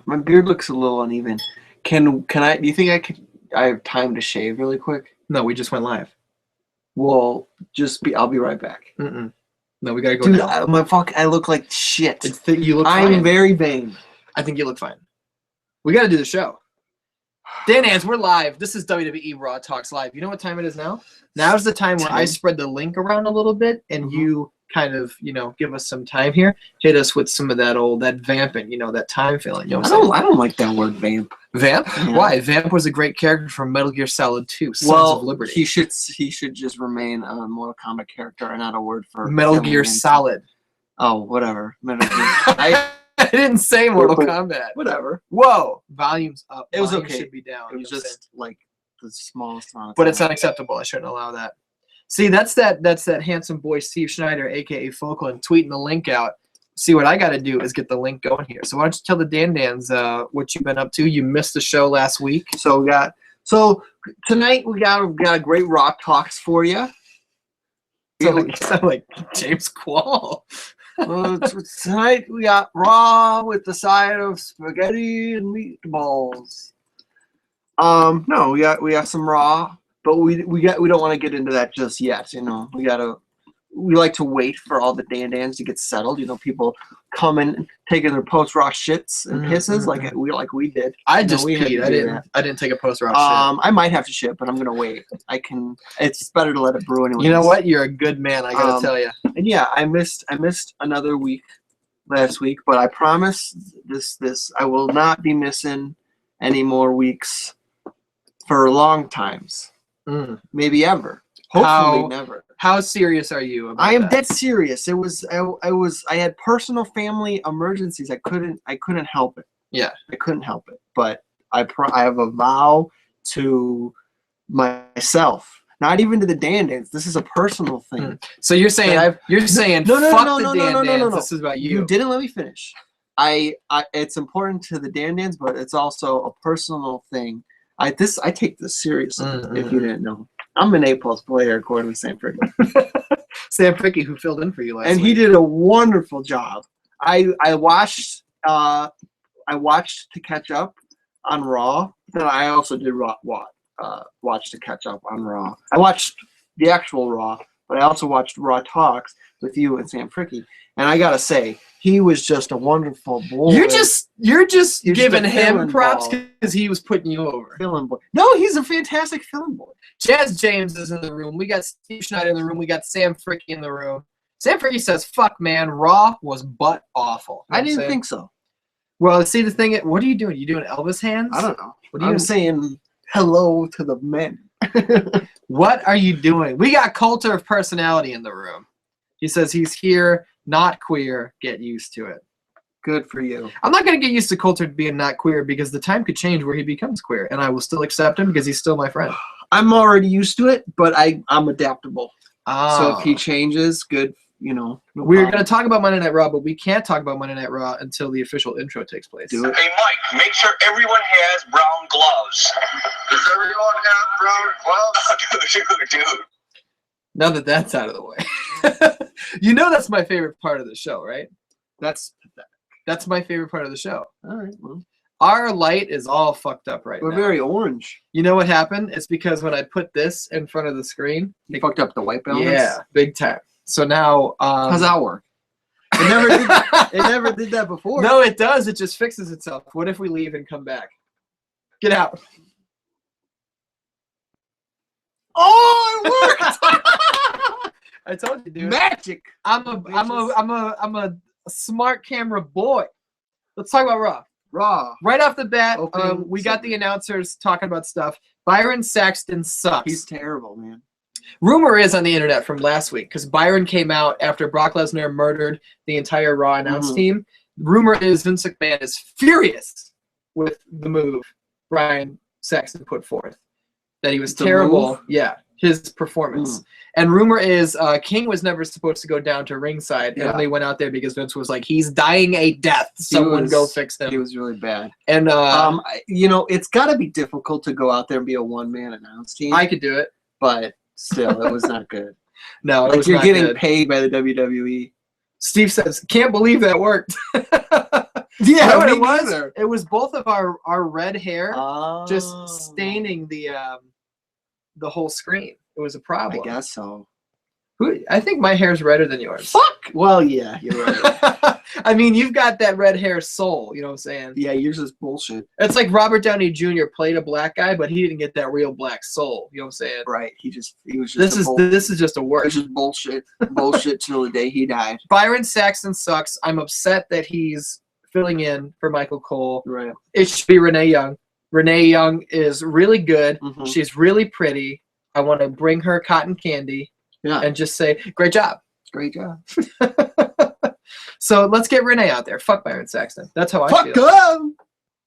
My beard looks a little uneven. Can I? Do you think I have time to shave really quick? No, we just went live. Well, I'll be right back. Mm-mm. No, we gotta go. Dude, now. I look like shit. You look fine. I'm very vain. I think you look fine. We gotta do the show. Dan Ans, we're live. This is WWE Raw Talks Live. You know what time it is now? Now's the time where I spread the link around a little bit, and you kind of, give us some time here. Hit us with some of that vamping, that time feeling. You know what I'm saying? I don't like that word vamp. Vamp? Yeah. Why? Vamp was a great character from Metal Gear Solid 2, Sons of Liberty. He should just remain a Mortal Kombat character and not a word for Metal Gear Solid. Oh, whatever. Metal Gear. I didn't say Mortal Kombat. Whatever. Whoa. Volume's up. It was Volume okay. should be down. It was just like the smallest amount of But time. it's unacceptable. I shouldn't allow that. See, that's that handsome boy Steve Schneider, a.k.a. Folkland, tweeting the link out. See, what I got to do is get the link going here. So why don't you tell the Dan-Dans what you've been up to? You missed the show last week. So tonight we got a great Raw Talks for you. You sound like James Quall. Tonight we got Raw with the side of spaghetti and meatballs. No, we got some Raw, but we don't want to get into that just yet. We like to wait for all the Dan-Dans to get settled. People coming, taking their post-Raw shits and pisses like we did. I just peed. I didn't take a post-Raw shit. I might have to shit, but I'm gonna wait. It's better to let it brew anyway. You know what? You're a good man. I gotta tell you. And yeah, I missed another week last week, but I promise I will not be missing any more weeks for long times. Maybe ever. Hopefully never. How serious are you about I am that? dead serious. I had personal family emergencies. I couldn't help it. Yeah. I couldn't help it. But I have a vow to myself. Not even to the Dan-Dans. This is a personal thing. So you're saying fuck the Dan-Dans. This is about you. You didn't let me finish. It's important to the Dan-Dans, but it's also a personal thing. I take this seriously. If you didn't know, I'm an A+ player according to Sam Fricky. Sam Fricky, who filled in for you last week. And he did a wonderful job. I watched to catch up on Raw. Then I also did watch to catch up on Raw. I watched the actual Raw, but I also watched Raw Talks with you and Sam Fricky. And I gotta say, he was just a wonderful boy. You're just giving him props because he was putting you over. Fill-in boy. No, he's a fantastic fill-in boy. Jazz James is in the room. We got Steve Schneider in the room. We got Sam Fricky in the room. Sam Fricky says, "Fuck, man, Raw was butt awful." I didn't think so. Well, see, the thing, what are you doing? You doing Elvis hands? I don't know. I'm saying hello to the men. What are you doing? We got Coulter of Personality in the room. He says he's here, not queer. Get used to it. Good for you. I'm not going to get used to Coulter being not queer because the time could change where he becomes queer, and I will still accept him because he's still my friend. I'm already used to it, but I'm adaptable. Oh. So if he changes, good. No We're going to talk about Monday Night Raw, but we can't talk about Monday Night Raw until the official intro takes place. Do it. Hey, Mike, make sure everyone has brown gloves. Does everyone have brown gloves? Dude. Now that that's out of the way. That's my favorite part of the show, right? That's my favorite part of the show. All right, well. Our light is all fucked up right now. We're very orange. You know what happened? It's because when I put this in front of the screen, you fucked up the white balance? Yeah, big time. So now... how's that work? It never did that before. No, it does. It just fixes itself. What if we leave and come back? Get out. Oh, it worked! I told you, dude. Magic. I'm a smart camera boy. Let's talk about Raw. Right off the bat, we got the announcers talking about stuff. Byron Saxton sucks. He's terrible, man. Rumor is on the internet from last week, because Byron came out after Brock Lesnar murdered the entire Raw announce team. Rumor is Vince McMahon is furious with the move Byron Saxton put forth. That he was terrible. Move? Yeah, his performance. And rumor is King was never supposed to go down to ringside. And only went out there because Vince was like, he's dying a death. Someone go fix him. He was really bad. And it's got to be difficult to go out there and be a one-man announce team. I could do it. But still, it was not good. No, it was you're not getting good. paid by the WWE. Steve says, can't believe that worked. You know what me it was? neither. It was both of our red hair just Oh. staining the whole screen. It was a problem. I guess so. I think my hair's redder than yours. Fuck. Well, yeah, you're right. I mean, you've got that red hair soul. You know what I'm saying? Yeah, yours is bullshit. It's like Robert Downey Jr. played a black guy, but he didn't get that real black soul. You know what I'm saying? Right. He was just. This is just a It work. was just bullshit. Bullshit till the day he died. Byron Saxton sucks. I'm upset that he's filling in for Michael Cole. Right. It should be Renee Young. Renee Young is really good. Mhm. She's really pretty. I want to bring her cotton candy Yeah. and just say, great job. Great job. So let's get Renee out there. Fuck Byron Saxton. That's how I Fuck feel. him.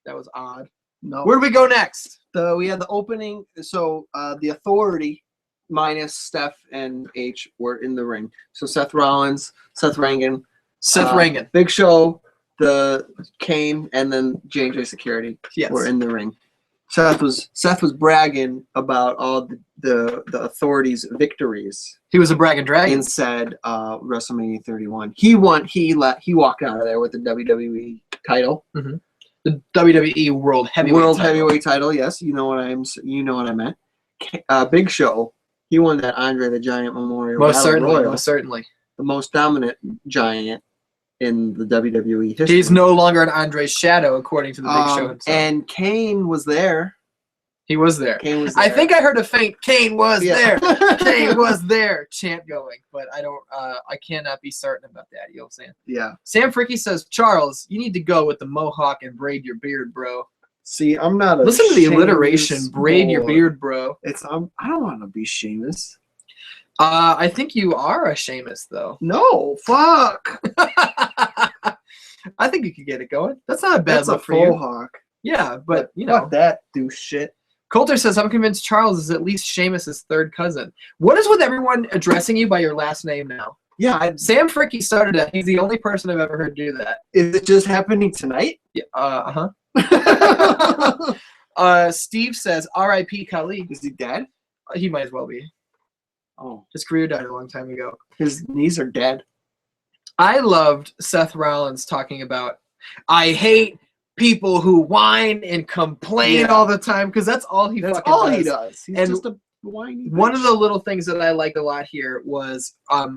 That was odd. No. Where do we go next? We had the opening. So the Authority minus Steph and H were in the ring. So Seth Rollins, Seth Rangan, Big Show, the Kane, and then J&J Security were in the ring. Seth was bragging about all the Authority's victories. He was a bragging dragon. And said WrestleMania 31. He walked out of there with the WWE title. Mm-hmm. The WWE World Heavyweight Title. Yes, you know what I meant. Big Show. He won that Andre the Giant Memorial. Most Battle Royal, certainly. the most dominant giant in the WWE history. He's no longer an Andre's shadow, according to the Big Show himself. And Kane was there. He was there. Kane was there. I think I heard a faint "Kane was Yeah. there." Kane was there chant going, but I cannot be certain about that. You know what I'm saying? Yeah. Sam Fricky says, Charles, you need to go with the mohawk and braid your beard, bro. See, I'm not a Listen to the Sheamus alliteration. Braid your boy. beard, bro. I don't want to be Sheamus. I think you are a Sheamus, though. No, fuck. I think you could get it going. That's not a bad That's a look for you. faux hawk. Yeah, but you know. Fuck that douche shit. Coulter says, I'm convinced Charles is at least Sheamus' third cousin. What is with everyone addressing you by your last name now? Yeah, Sam Fricky started that. He's the only person I've ever heard do that. is it just happening tonight? Yeah, Steve says, R.I.P. Khali. Is he dead? He might as well be. Oh, His career died a long time ago. his knees are dead. I loved Seth Rollins talking about, I hate people who whine and complain all the time, because that's all he That's fucking all does. he does. He's And just a whiny One of bitch. the little things that I liked a lot here was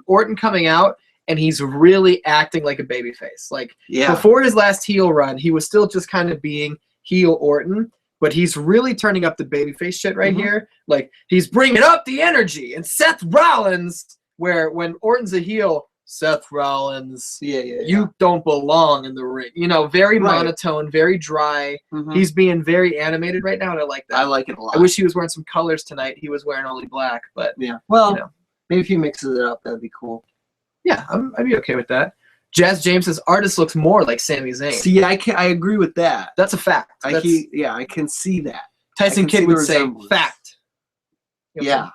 Orton coming out, and he's really acting like a babyface. Like, before his last heel run, he was still just kind of being heel Orton, but he's really turning up the babyface shit right here. Like, he's bringing up the energy. And Seth Rollins, where when Orton's a heel, Seth Rollins, you don't belong in the ring. You know, very monotone, very dry. He's being very animated right now, and I like that. I like it a lot. I wish he was wearing some colors tonight. He was wearing only black, but well, you know. maybe if he mixes it up, that'd be cool. Yeah, I'd be okay with that. Jazz James says artist looks more like Sami Zayn. See, I agree with that. That's a fact. I can see that. Tyson Kidd would say resemblance. fact. You know what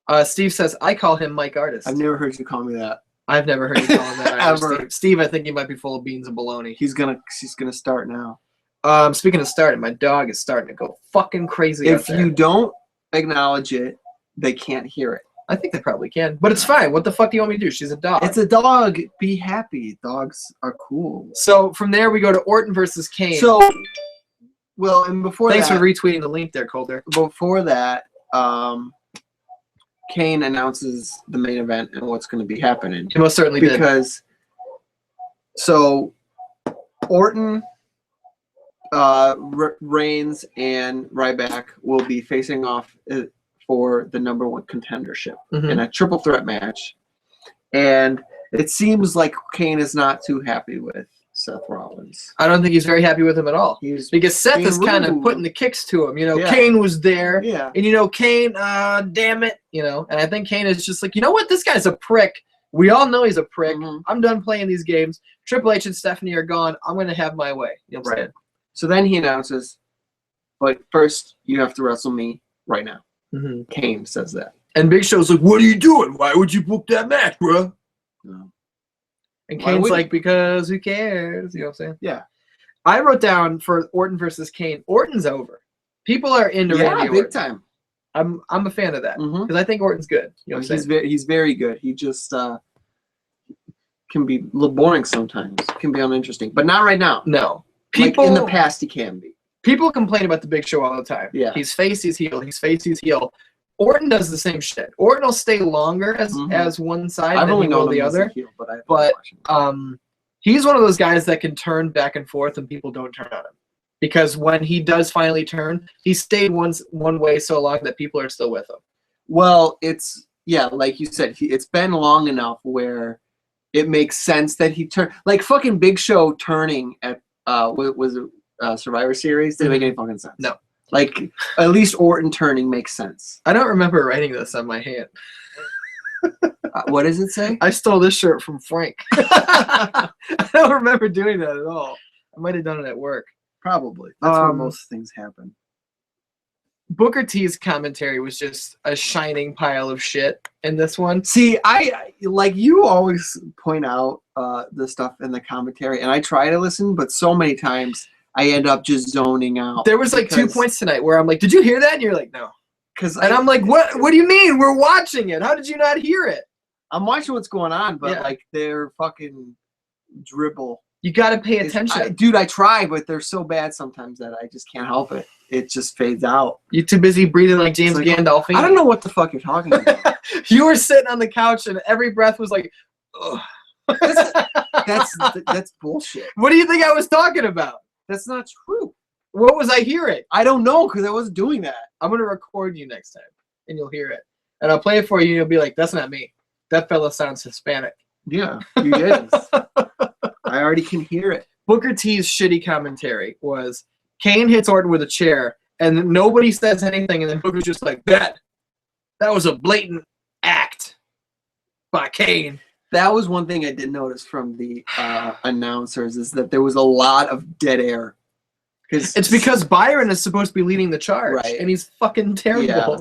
I'm saying? Steve says I call him Mike Artist. I've never heard you call me that. I've never heard you call him that either, Ever. Steve, I think he might be full of beans and baloney. She's gonna start now. Speaking of starting, my dog is starting to go fucking crazy. If you don't acknowledge it, they can't hear it. I think they probably can, but it's fine. What the fuck do you want me to do? She's a dog. It's a dog. Be happy. Dogs are cool. So from there we go to Orton versus Kane. So, well, and before Thanks that, for retweeting the link there, Coulter. Before that, Kane announces the main event and what's going to be happening. He most certainly did. Because, so, Orton, Reigns, and Ryback will be facing off for the #1 contendership in a triple threat match. And it seems like Kane is not too happy with Seth Rollins. I don't think he's very happy with him at all. Because Seth is kind of rude. putting the kicks to him. You know, Kane was there. Yeah. And, you know, Kane, damn it. You know, and I think Kane is just like, you know what? This guy's a prick. We all know he's a prick. I'm done playing these games. Triple H and Stephanie are gone. I'm going to have my way. You know what I'm saying? So then he announces, but first you have to wrestle me right now. Kane says that. And Big Show's like, what are you doing? Why would you book that match, bro? No. And Kane's like, because who cares? You know what I'm saying? Yeah. I wrote down for Orton versus Kane, Orton's over. People are into Randy Orton. Big time. I'm a fan of that because I think Orton's good. You know what I'm saying? He's very good. He just can be a little boring sometimes. Can be uninteresting, but not right now. No. People in the past, he can be. People complain about the Big Show all the time. Yeah. He's face, he's heel. He's face, he's heel. Orton does the same shit. Orton will stay longer as one side I've than only he will known the him as a other. heel, but He's one of those guys that can turn back and forth and people don't turn on him. Because when he does finally turn, he stayed one way so long that people are still with him. Well, like you said, it's been long enough where it makes sense that he turned. Like fucking Big Show turning at was it Survivor Series? Didn't make any fucking sense. No. Like at least Orton turning makes sense. I don't remember writing this on my hand. What does it say? I stole this shirt from Frank. I don't remember doing that at all. I might have done it at work. Probably. That's where most things happen. Booker T's commentary was just a shining pile of shit in this one. See, I like you always point out the stuff in the commentary, and I try to listen, but so many times I end up just zoning out. There was like 2 points tonight where I'm like, "Did you hear that?" And you're like, "No." And I'm like, "What? What do you mean? We're watching it. How did you not hear it?" I'm watching what's going on, but like they're fucking dribble. You got to pay attention. Dude, I try, but they're so bad sometimes that I just can't help it. It just fades out. You're too busy breathing like James Gandolfini. I don't know what the fuck you're talking about. You were sitting on the couch and every breath was like, ugh. That's bullshit. What do you think I was talking about? That's not true. What was I hearing? I don't know because I wasn't doing that. I'm going to record you next time and you'll hear it. And I'll play it for you and you'll be like, that's not me. That fella sounds Hispanic. Yeah, you did. I already can hear it. Booker T's shitty commentary was Kane hits Orton with a chair and nobody says anything and then Booker's just like, that was a blatant act by Kane. That was one thing I did notice from the announcers is that there was a lot of dead air. It's because Byron is supposed to be leading the charge, right. And he's fucking terrible. Yeah.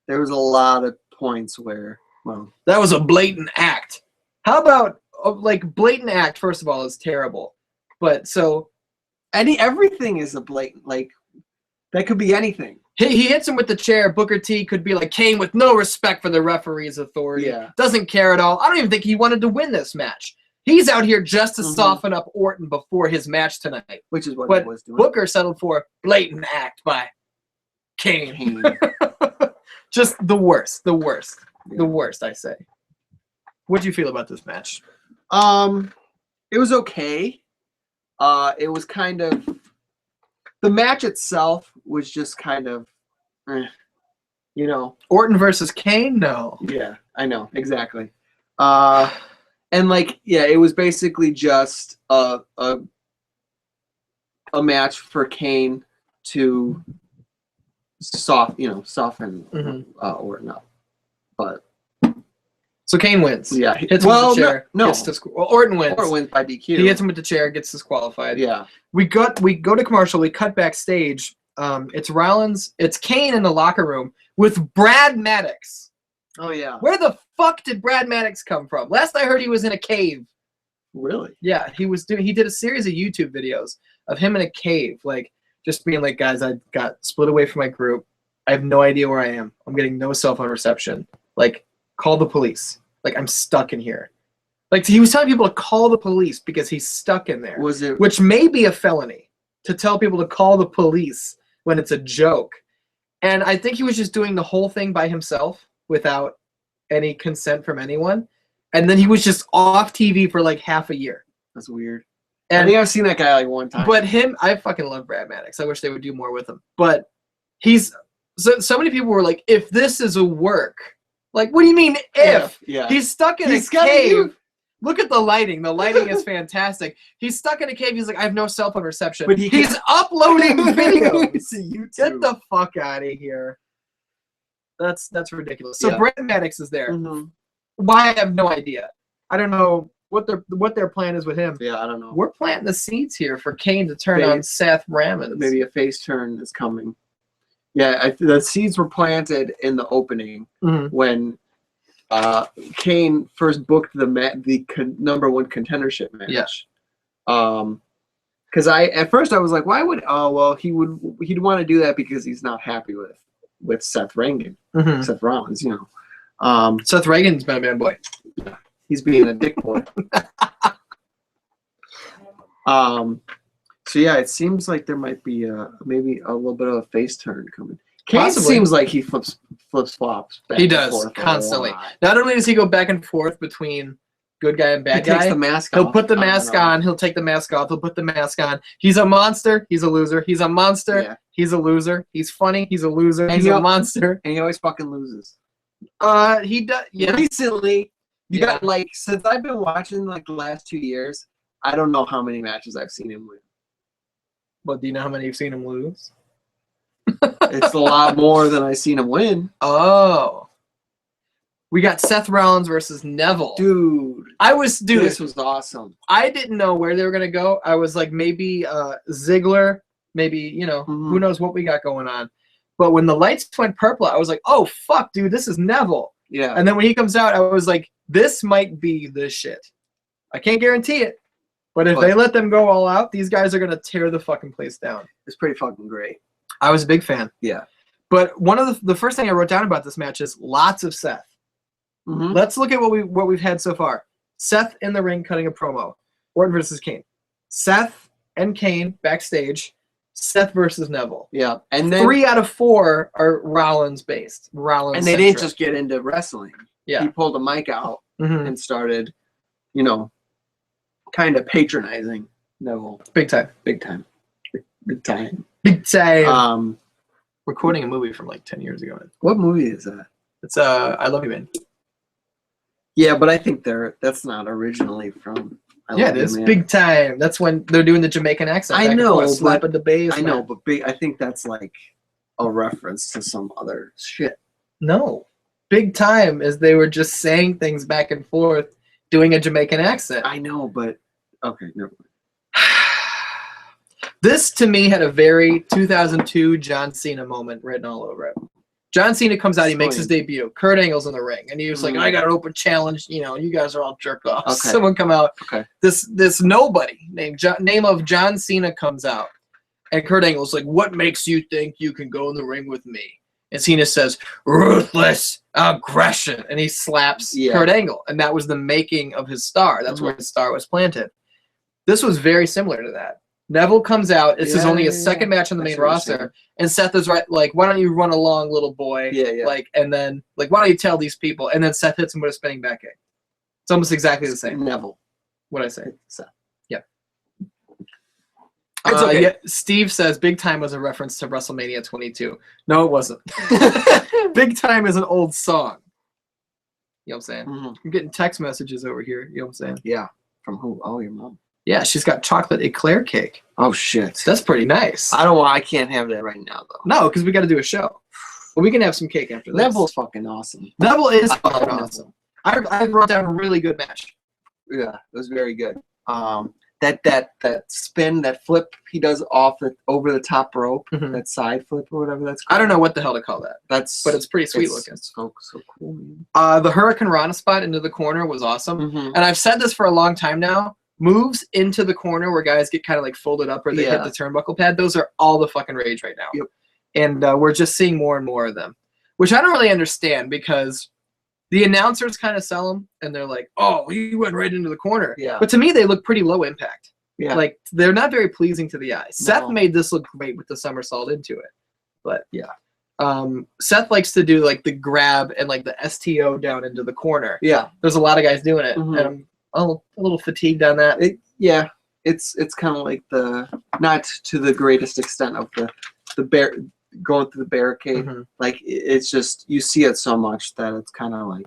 There was a lot of points where, well, that was a blatant act. How about like blatant act? First of all, is terrible, but so everything is a blatant like that could be anything. He hits him with the chair. Booker T could be like Kane with no respect for the referee's authority. Yeah. Doesn't care at all. I don't even think he wanted to win this match. He's out here just to soften up Orton before his match tonight. Which is what he was doing. Booker settled for blatant act by Kane. Just the worst. The worst. Yeah. The worst, I say. What do you feel about this match? It was okay. It was kind of the match itself was just kind of, you know, Orton versus Kane. No. Yeah, I know exactly. And like, yeah, it was basically just a match for Kane to soften Orton up, but. So Kane wins. Yeah. Hits him with the chair. No. Orton wins. Orton wins by DQ. He hits him with the chair, gets disqualified. Yeah. We go to commercial. We cut backstage. It's Rollins. It's Kane in the locker room with Brad Maddox. Oh yeah. Where the fuck did Brad Maddox come from? Last I heard, he was in a cave. Really? Yeah. He did a series of YouTube videos of him in a cave, like just being like, guys, I got split away from my group. I have no idea where I am. I'm getting no cell phone reception. Like, call the police. Like, I'm stuck in here. Like, he was telling people to call the police because he's stuck in there. Was it? Which may be a felony, to tell people to call the police when it's a joke. And I think he was just doing the whole thing by himself without any consent from anyone. And then he was just off TV for like half a year. That's weird. And I think I've seen that guy like one time. But I fucking love Brad Maddox. I wish they would do more with him. But so many people were like, if this is a work. Like, what do you mean if? Yeah. He's stuck in a cave. Look at the lighting. The lighting is fantastic. He's stuck in a cave. He's like, I have no cell phone reception. But he's uploading videos. Get the fuck out of here. That's ridiculous. So Brad Maddox is there. Mm-hmm. Why, I have no idea. I don't know what their plan is with him. Yeah, I don't know. We're planting the seeds here for Kane to turn on Seth Rollins. Maybe a face turn is coming. Yeah, the seeds were planted in the opening when Kane first booked the number one contendership match. Yeah. Because at first I was like, why would? Oh well, he'd want to do that because he's not happy with Seth Rollins. Seth Rollins, you know. Seth Rollins been a bad boy. Yeah. He's being a dick boy. So yeah, it seems like there might be maybe a little bit of a face turn coming. Kane Possibly. seems like he flips flops. Back He and does forth a constantly. lot. Not only does he go back and forth between good guy and bad He takes guy, the mask he'll off. put the mask on. He'll take the mask off. He'll put the mask on. He's a monster. He's a loser. He's a monster. Yeah. He's a loser. He's funny. He's a loser. And He's a monster. And he always fucking loses. He does. Yeah. Recently, you Yeah. got like since I've been watching like the last 2 years, I don't know how many matches I've seen him win. Well, do you know how many you've seen him lose? It's a lot more than I've seen him win. Oh. We got Seth Rollins versus Neville. Dude, this was awesome. I didn't know where they were gonna go. I was like, maybe Ziggler, maybe who knows what we got going on. But when the lights went purple, I was like, oh fuck, dude, this is Neville. Yeah. And then when he comes out, I was like, this might be the shit. I can't guarantee it, but if they let them go all out, these guys are gonna tear the fucking place down. It's pretty fucking great. I was a big fan. Yeah. But one of the first thing I wrote down about this match is lots of Seth. Mm-hmm. Let's look at what we've had so far. Seth in the ring cutting a promo. Orton versus Kane. Seth and Kane backstage. Seth versus Neville. Yeah. And then 3 out of 4 are Rollins based. Rollins. And they didn't just get into wrestling. Yeah. He pulled a mic out Mhm. and started, kind of patronizing Neville. Big time. Big time. Big time. Big time. We're Recording a movie from like 10 years ago. What movie is that? It's I Love You Man. Yeah, but I think that's not originally from. Yeah, it is. Big time. That's when they're doing the Jamaican accent. I know, slapping the bass. I know, but I think that's like a reference to some other shit. No. Big time is they were just saying things back and forth, doing a Jamaican accent. I know, but okay, never mind. This to me had a very 2002 John Cena moment written all over it. John Cena comes out, he makes his debut. Kurt Angle's in the ring, and he was like, I got an open challenge. You guys are all jerk offs. Okay. Someone come out. Okay. This nobody name of John Cena comes out, and Kurt Angle's like, what makes you think you can go in the ring with me? And Cena says, ruthless aggression. And he slaps Kurt Angle. And that was the making of his star. That's where his star was planted. This was very similar to that. Neville comes out. This is only his second match on the main roster. And Seth is like, why don't you run along, little boy? Yeah. And then, why don't you tell these people? And then Seth hits him with a spinning back kick. It's almost exactly the same. Neville. What'd I say? Seth. Yeah. It's okay. Yeah, Steve says Big Time was a reference to WrestleMania 22. No, it wasn't. Big Time is an old song. You know what I'm saying? Mm-hmm. I'm getting text messages over here. You know what I'm saying? Yeah. From who? Oh, your mom. Yeah, she's got chocolate eclair cake. Oh, shit. That's pretty nice. I can't have that right now, though. No, because we got to do a show. But we can have some cake after this. Neville's fucking awesome. Neville is fucking awesome. I wrote down a really good match. Yeah, it was very good. That spin, that flip he does over the top rope, that side flip or whatever that's called. I don't know what the hell to call that. But it's pretty sweet looking. It's so cool, man. The Hurricane Rana spot into the corner was awesome. And I've said this for a long time now. Moves into the corner where guys get kind of like folded up or they hit the turnbuckle pad. Those are all the fucking rage right now. Yep. And we're just seeing more and more of them, which I don't really understand because the announcers kind of sell them and they're like, oh, he went right into the corner. Yeah. But to me, they look pretty low impact. Yeah. Like they're not very pleasing to the eye. No. Seth made this look great with the somersault into it. But yeah. Seth likes to do like the grab and like the STO down into the corner. Yeah. There's a lot of guys doing it. And I'm a little fatigued on that. It's kind of like not to the greatest extent of the bear going through the barricade. Like it's just you see it so much that it's kind of like,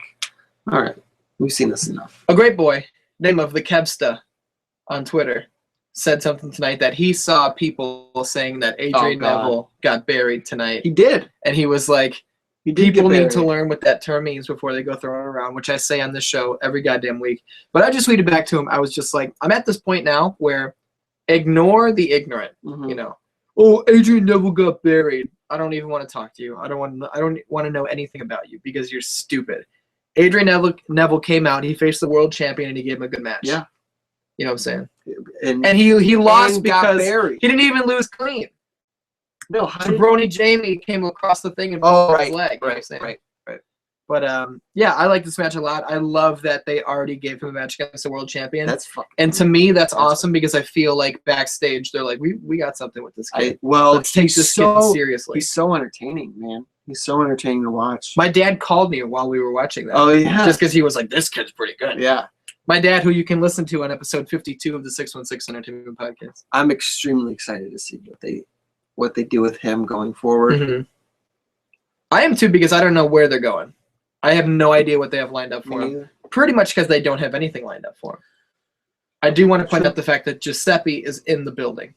all right, we've seen this enough. A great boy, name of the Kebsta on Twitter, said something tonight that he saw people saying that Adrian Neville got buried tonight. He did, and he was like, people need to learn what that term means before they go throwing it around, which I say on this show every goddamn week. But I just tweeted back to him. I was just like, I'm at this point now where ignore the ignorant. Oh, Adrian Neville got buried. I don't even want to talk to you. I don't want to know anything about you because you're stupid. Adrian Neville came out. He faced the world champion and he gave him a good match. Yeah, you know what I'm saying. And he lost because he didn't even lose clean. No, Jabroni Jamie came across the thing and broke his leg. Right. But yeah, I like this match a lot. I love that they already gave him a match against the world champion. That's fun. And to me, that's awesome because I feel like backstage they're like, we got something with this kid. Let's take this kid seriously. He's so entertaining, man. He's so entertaining to watch. My dad called me while we were watching that. Oh yeah, just because he was like, this kid's pretty good. Yeah. My dad, who you can listen to on episode 52 of the 616 Entertainment Podcast. I'm extremely excited to see what they do with him going forward. Mm-hmm. I am too because I don't know where they're going. I have no idea what they have lined up for him. Pretty much because they don't have anything lined up for him. I do want to point out the fact that Giuseppe is in the building.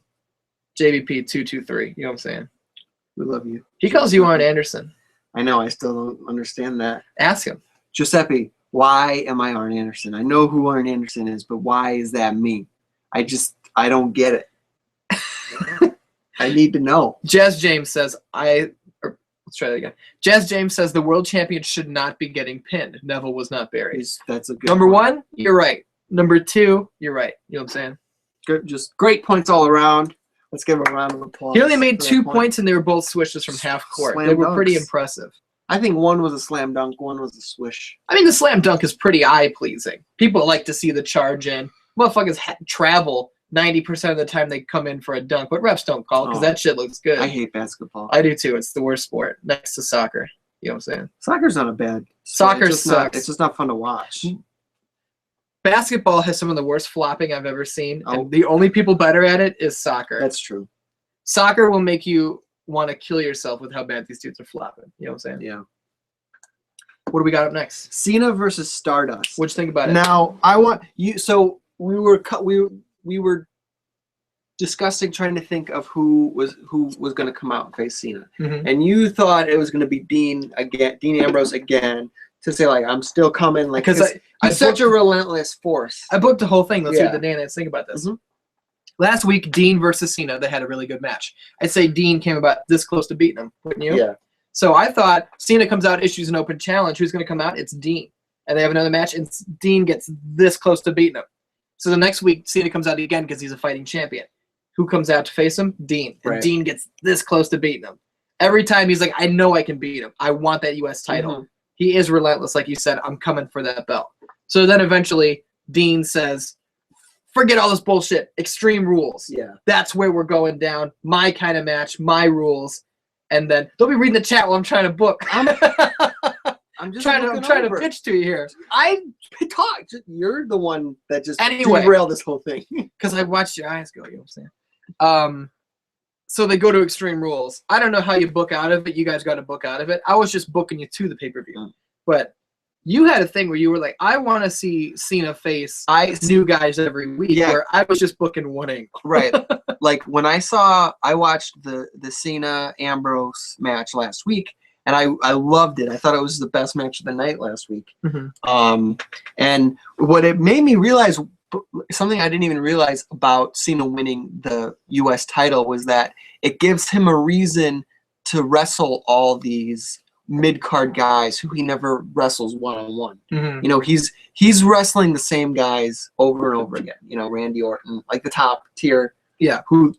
JVP 223. You know what I'm saying? We love you. He calls you Arn Anderson. I know. I still don't understand that. Ask him. Giuseppe, why am I Arn Anderson? I know who Arn Anderson is, but why is that me? I don't get it. I need to know. Jazz James says, let's try that again. Jazz James says the world champion should not be getting pinned. Neville was not buried. That's a good Number point. 1, you're right. Number 2, you're right. You know what I'm saying? Good, just great points all around. Let's give him a round of applause. He only made 2 points, and they were both swishes from half court. They were pretty impressive. I think one was a slam dunk, one was a swish. I mean, the slam dunk is pretty eye-pleasing. People like to see the charge in. Motherfuckers travel 90% of the time they come in for a dunk, but refs don't call because that shit looks good. I hate basketball. I do too. It's the worst sport next to soccer. You know what I'm saying? Soccer's not a bad sport. Soccer sucks. It's just not fun to watch. Basketball has some of the worst flopping I've ever seen, and the only people better at it is soccer. That's true. Soccer will make you want to kill yourself with how bad these dudes are flopping. You know what I'm saying? Yeah. What do we got up next? Cena versus Stardust. What'd you think about it? Now, I want you. So we were discussing, trying to think of who was going to come out and face Cena, and you thought it was going to be Dean Ambrose again, to say like I'm still coming, like because he's such a relentless force. I booked the whole thing. Let's see what the Dan think about this. Last week, Dean versus Cena, they had a really good match. I'd say Dean came about this close to beating him, wouldn't you? Yeah. So I thought Cena comes out, issues an open challenge. Who's going to come out? It's Dean. And they have another match, and Dean gets this close to beating him. So the next week, Cena comes out again because he's a fighting champion. Who comes out to face him? Dean. And Dean gets this close to beating him. Every time he's like, I know I can beat him. I want that U.S. title. He is relentless, like you said. I'm coming for that belt. So then eventually, Dean says, forget all this bullshit. Extreme Rules. Yeah. That's where we're going down. My kind of match. My rules. And then don't be reading the chat while I'm trying to book. I'm just trying to pitch to you here. I talked. You're the one that just derailed this whole thing. Because I watched your eyes go. You know what I'm saying? So they go to Extreme Rules. I don't know how you book out of it. You guys got to book out of it. I was just booking you to the pay-per-view. But you had a thing where you were like, I want to see Cena face new guys every week. Yeah. Where I was just booking one angle. Right. Like when I watched the Cena Ambrose match last week, and I loved it. I thought it was the best match of the night last week. And what it made me realize, something I didn't even realize about Cena winning the U.S. title, was that it gives him a reason to wrestle all these mid-card guys who he never wrestles one-on-one. You know, he's wrestling the same guys over and over again. You know, Randy Orton, like the top tier. Yeah. Who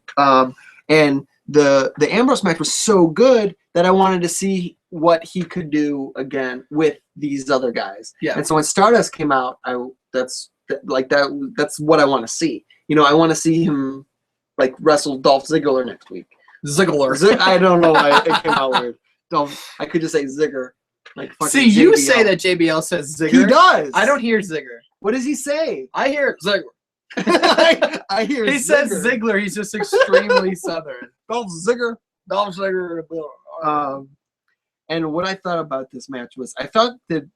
and the Ambrose match was so good that I wanted to see what he could do again with these other guys. Yeah. And so when Stardust came out, that's what I want to see. You know, I want to see him like wrestle Dolph Ziggler next week. I don't know why it came out weird. I could just say Zigger. Like see, you JBL. Say that JBL says Zigger. He does. I don't hear Zigger. What does he say? I hear Zigger. I hear he says Ziggler. He's just extremely southern. Dolph Ziggler. And what I thought about this match was, I thought that,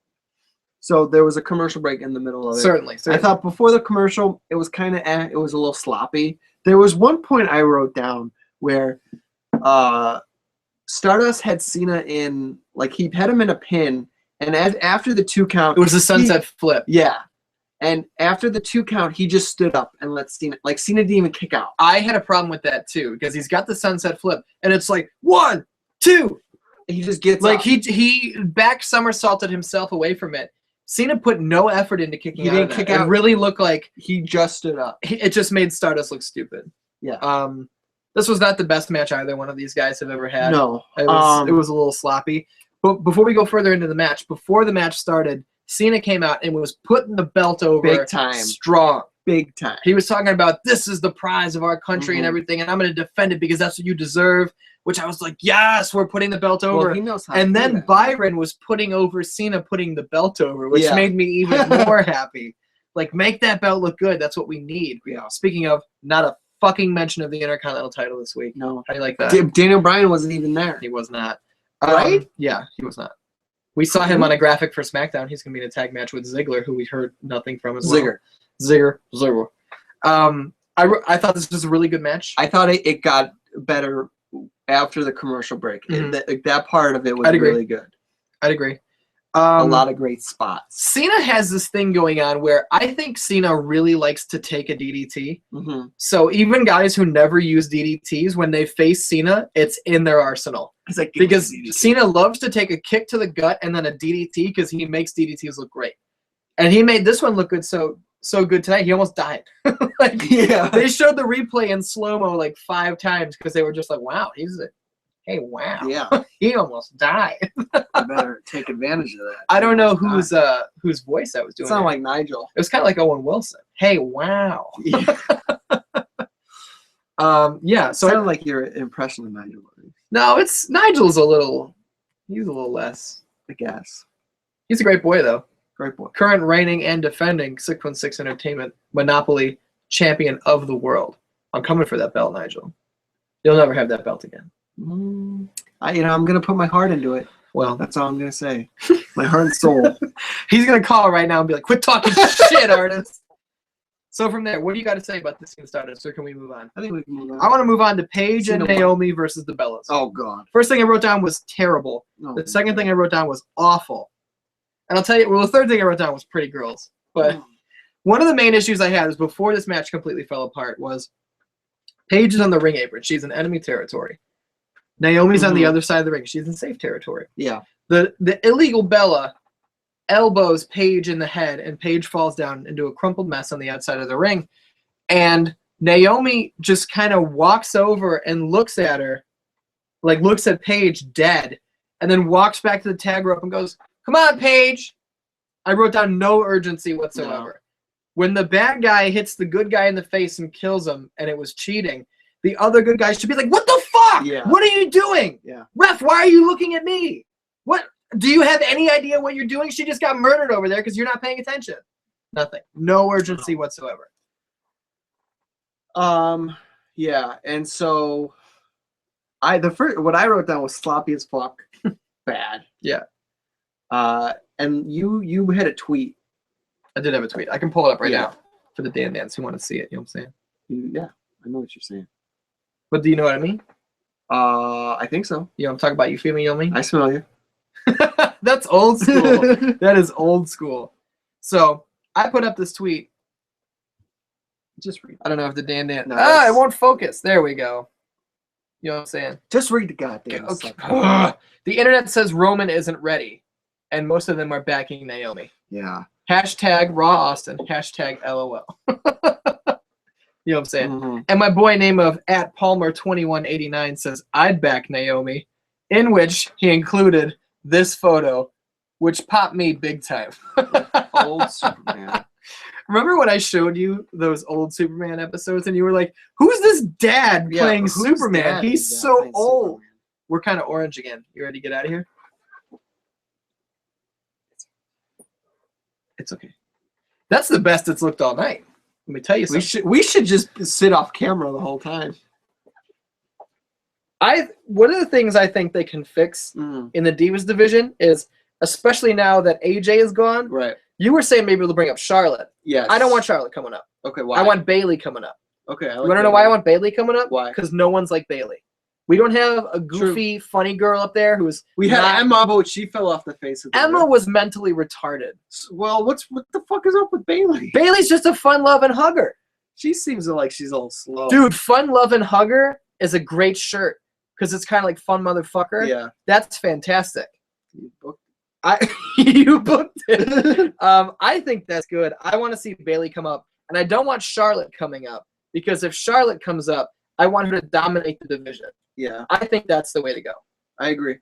so there was a commercial break in the middle of it. Certainly. I thought before the commercial, it was kind of, it was a little sloppy. There was one point I wrote down where Stardust had Cena in, like he had him in a pin, and after the 2 count, it was a sunset flip. Yeah. And after the 2 count, he just stood up and let Cena, like Cena didn't even kick out. I had a problem with that too, because he's got the sunset flip, and it's like 1, 2. He just gets like up. he back somersaulted himself away from it. Cena put no effort into kicking out. He didn't kick out. It really looked like he just stood up. It just made Stardust look stupid. Yeah. This was not the best match either one of these guys have ever had. No. It was a little sloppy. But before we go further into the match, before the match started, Cena came out and was putting the belt over Big time. strong. Big time. He was talking about, this is the prize of our country and everything, and I'm going to defend it because that's what you deserve, which I was like, yes, we're putting the belt over. Well, he knows how and to do then that. Byron was putting over Cena putting the belt over, which Yeah. made me even more happy. Like, make that belt look good. That's what we need. Yeah. Speaking of, not a fucking mention of the Intercontinental title this week. No. How do you like that? Daniel Bryan wasn't even there. He was not. Right? Yeah, he was not. We saw him on a graphic for SmackDown. He's going to be in a tag match with Ziggler, who we heard nothing from as well. Zigger. I thought this was a really good match. I thought it got better after the commercial break. That part of it was really good. I'd agree. A lot of great spots. Cena has this thing going on where I think Cena really likes to take a DDT. So even guys who never use DDTs, when they face Cena, it's in their arsenal. It's like, Because Cena loves to take a kick to the gut and then a DDT because he makes DDTs look great. And he made this one look good so good tonight. He almost died. They showed the replay in slow-mo like 5 times because they were just like, wow, hey, wow. Yeah. He almost died. I better take advantage of that. I don't know whose voice I was doing. It sounded like Nigel. It was kind of like Owen Wilson. Hey, wow. Yeah. So sounded like your impression of Nigel. No, Nigel's he's a little less. I guess. He's a great boy, though. Great boy. Current reigning and defending 616 Entertainment Monopoly champion of the world. I'm coming for that belt, Nigel. You'll never have that belt again. I'm gonna put my heart into it. Well, that's all I'm gonna say. My heart and soul. He's gonna call right now and be like, "Quit talking shit, artist." So from there, what do you got to say about this scene Stardust, or can we move on? I think we can move on. I want to move on to Paige and Naomi versus the Bellas. Oh God. First thing I wrote down was terrible. The second thing I wrote down was awful. And I'll tell you, the third thing I wrote down was pretty girls. But one of the main issues I had was before this match completely fell apart was Paige is on the ring apron. She's in enemy territory. Naomi's on the other side of the ring. She's in safe territory. Yeah. The illegal Bella elbows Paige in the head, and Paige falls down into a crumpled mess on the outside of the ring. And Naomi just kind of walks over and looks at her, like looks at Paige dead, and then walks back to the tag rope and goes, "Come on, Paige." I wrote down no urgency whatsoever. No. When the bad guy hits the good guy in the face and kills him, and it was cheating, the other good guy should be like, "What the fuck? Yeah. What are you doing? Yeah. Ref, why are you looking at me? What? Do you have any idea what you're doing? She just got murdered over there because you're not paying attention." Nothing. No urgency whatsoever. Yeah, and so what I wrote down was sloppy as fuck. Bad. Yeah. And you had a tweet. I did have a tweet. I can pull it up right now for the Dan Dans who want to see it. You know what I'm saying? Yeah, I know what you're saying. But do you know what I mean? I think so. You know, I'm talking about you feel me, you know me? I smell you. That's old school. That is old school. So I put up this tweet. Just read. I don't know if the Dan Dans. No, it won't focus. There we go. You know what I'm saying? Just read the goddamn okay. The internet says Roman isn't ready, and most of them are backing Naomi. Yeah. Hashtag Raw Austin. Hashtag LOL. You know what I'm saying? And my boy name of @Palmer2189 says, "I'd back Naomi," in which he included this photo, which popped me big time. Old Superman. Remember when I showed you those old Superman episodes and you were like, "Who's this dad playing Superman? Dad He's so old." Superman? We're kind of orange again. You ready to get out of here? It's okay. That's the best it's looked all night. Let me tell you something. We should just sit off camera the whole time. One of the things I think they can fix in the Divas division is, especially now that AJ is gone. Right. You were saying maybe they'll bring up Charlotte. Yes. I don't want Charlotte coming up. Okay, why? I want Bayley coming up. Okay. You want to know why I want Bayley coming up? Why? Because no one's like Bayley. We don't have a goofy, funny girl up there who's. We had Emma, but she fell off the face of the Emma was mentally retarded. Well, what the fuck is up with Bayley? Bayley's just a fun-loving hugger. She seems like she's all slow. Dude, fun-loving hugger is a great shirt because it's kind of like fun motherfucker. Yeah. That's fantastic. You booked You booked it. I think that's good. I want to see Bayley come up, and I don't want Charlotte coming up because if Charlotte comes up, I want her to dominate the division. Yeah. I think that's the way to go. I agree.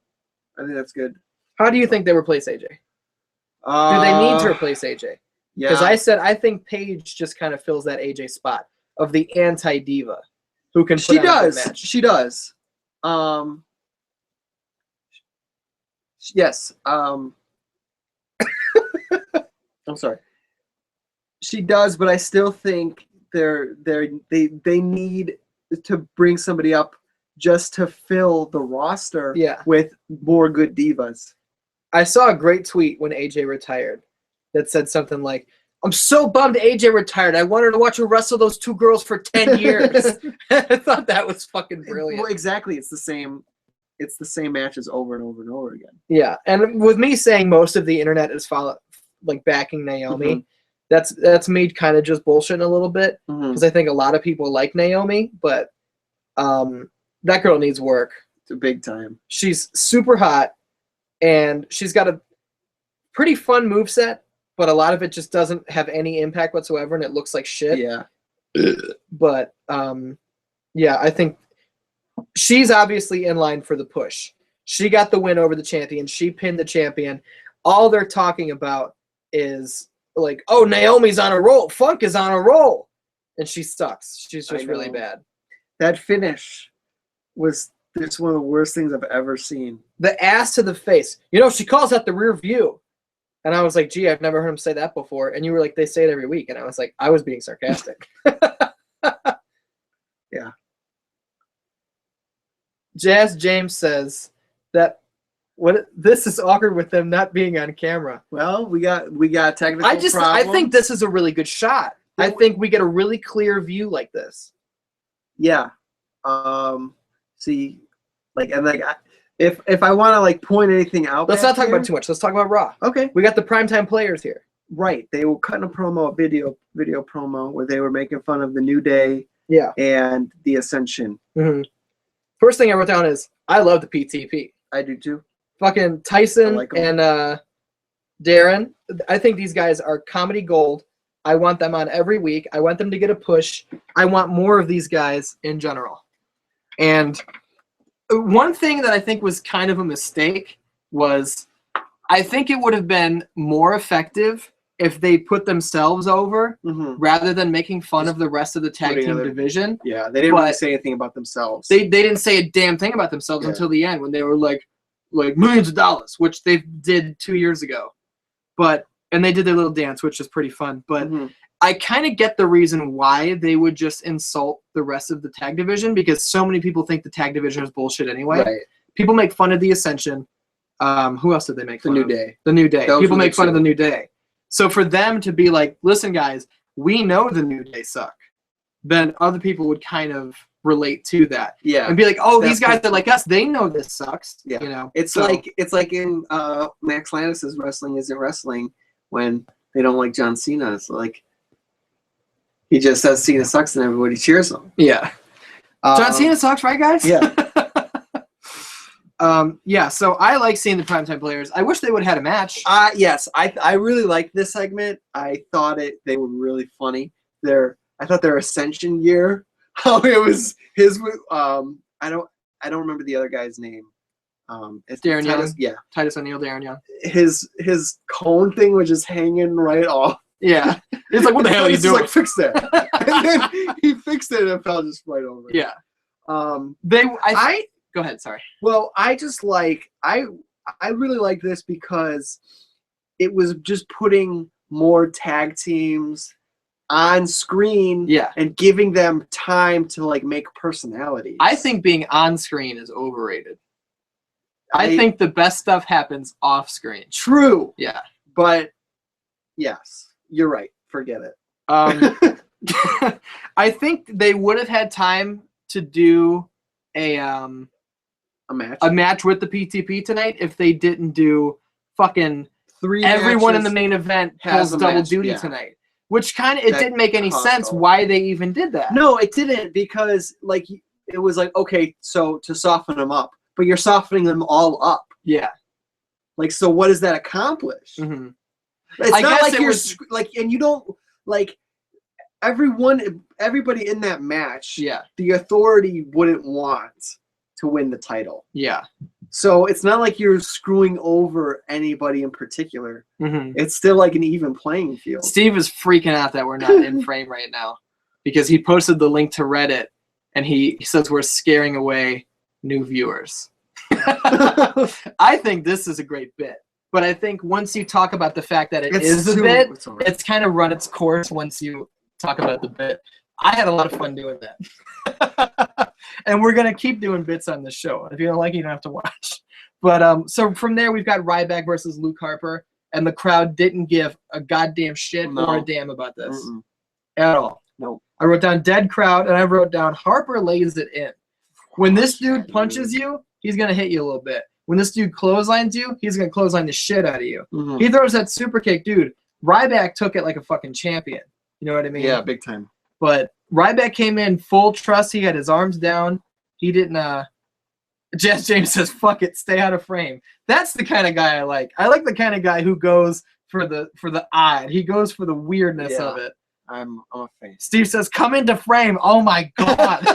I think that's good. How do you think they replace AJ? Do they need to replace AJ? Yeah. Because I said I think Paige just kind of fills that AJ spot of the anti-diva who can put She on a good does. match. She does. Yes. I'm sorry. She does, but I still think they need to bring somebody up just to fill the roster with more good divas. I saw a great tweet when AJ retired that said something like, "I'm so bummed AJ retired. I wanted to watch her wrestle those two girls for 10 years." I thought that was fucking brilliant. Well, exactly. It's the same matches over and over and over again. Yeah, and with me saying most of the internet is backing Naomi, that's made kind of just bullshitting a little bit because I think a lot of people like Naomi, but that girl needs work. It's a big time. She's super hot, and she's got a pretty fun moveset, but a lot of it just doesn't have any impact whatsoever, and it looks like shit. Yeah. But yeah, I think she's obviously in line for the push. She got the win over the champion. She pinned the champion. All they're talking about is like, oh, Naomi's on a roll. Funk is on a roll. And she sucks. She's just really bad. That finish was just one of the worst things I've ever seen. The ass to the face. You know, she calls that the rear view. And I was like, gee, I've never heard him say that before. And you were like, they say it every week. And I was like, I was being sarcastic. Yeah. Jazz James says that this is awkward with them not being on camera. Well, we got technical problems. I think this is a really good shot. I think we get a really clear view like this. Yeah. See, if I want to point anything out, let's not talk about it too much. Let's talk about Raw. Okay. We got the primetime players here. Right. They were cutting a promo, a video promo where they were making fun of the New Day. Yeah. And the Ascension. Mm-hmm. First thing I wrote down is I love the PTP. I do too. Fucking Tyson and Darren. I think these guys are comedy gold. I want them on every week. I want them to get a push. I want more of these guys in general. And one thing that I think was kind of a mistake was I think it would have been more effective if they put themselves over rather than making fun of the rest of the tag team division. Yeah, they didn't really say anything about themselves. They didn't say a damn thing about themselves until the end when they were like millions of dollars, which they did 2 years ago. And they did their little dance, which is pretty fun. But I kind of get the reason why they would just insult the rest of the tag division because so many people think the tag division is bullshit anyway. Right. People make fun of the Ascension. Who else did they make fun of? The New Day. People make fun of the New Day. So for them to be like, listen, guys, we know the New Day suck, then other people would kind of relate to that. Yeah. And be like, oh, these guys are like us. They know this sucks. Yeah. You know? It's like in Max Landis' Wrestling Isn't Wrestling when they don't like John Cena. It's like he just says Cena sucks and everybody cheers him. Yeah. John Cena sucks, right, guys? Yeah. Yeah, so I like seeing the primetime players. I wish they would have had a match. Yes, I really liked this segment. I thought they were really funny. I thought their Ascension year, how it was his. I don't remember the other guy's name. It's Darren Young. Yeah, Titus O'Neil, Darren Young. His cone thing was just hanging right off. Yeah, it's like, what the hell are you doing? Like, fix that. And then he fixed it and it fell just right over. Yeah. Go ahead, sorry. Well, I really like this because it was just putting more tag teams on screen and giving them time to make personalities. I think being on screen is overrated. I think the best stuff happens off screen. True. Yeah. But yes, you're right. Forget it. I think they would have had time to do a match with the PTP tonight if they didn't do fucking everyone in the main event has double duty tonight. Which kind of, it didn't make any sense why they even did that. No, it didn't, because it was okay, so to soften them up, but you're softening them all up. Yeah. So what does that accomplish? Mm-hmm. It's not like you're and you don't everybody in that match. Yeah. The Authority wouldn't want to win the title. Yeah. So it's not like you're screwing over anybody in particular. Mm-hmm. It's still like an even playing field. Steve is freaking out that we're not in frame right now because he posted the link to Reddit and he says we're scaring away new viewers. I think this is a great bit. But I think once you talk about the fact that it is a bit, it's kind of run its course once you talk about the bit. I had a lot of fun doing that. And we're going to keep doing bits on this show. If you don't like it, you don't have to watch. But so from there, we've got Ryback versus Luke Harper. And the crowd didn't give a goddamn shit or a damn about this at all. No. I wrote down dead crowd, and I wrote down Harper lays it in. When this dude punches you, he's going to hit you a little bit. When this dude clotheslines you, he's going to clothesline the shit out of you. Mm-hmm. He throws that super kick. Dude, Ryback took it like a fucking champion. You know what I mean? Yeah, big time. But Ryback came in full trust. He had his arms down. He didn't Jess James says, fuck it, stay out of frame. That's the kind of guy I like. I like the kind of guy who goes for the odd. He goes for the weirdness of it. I'm a fan. Steve says, come into frame. Oh my God.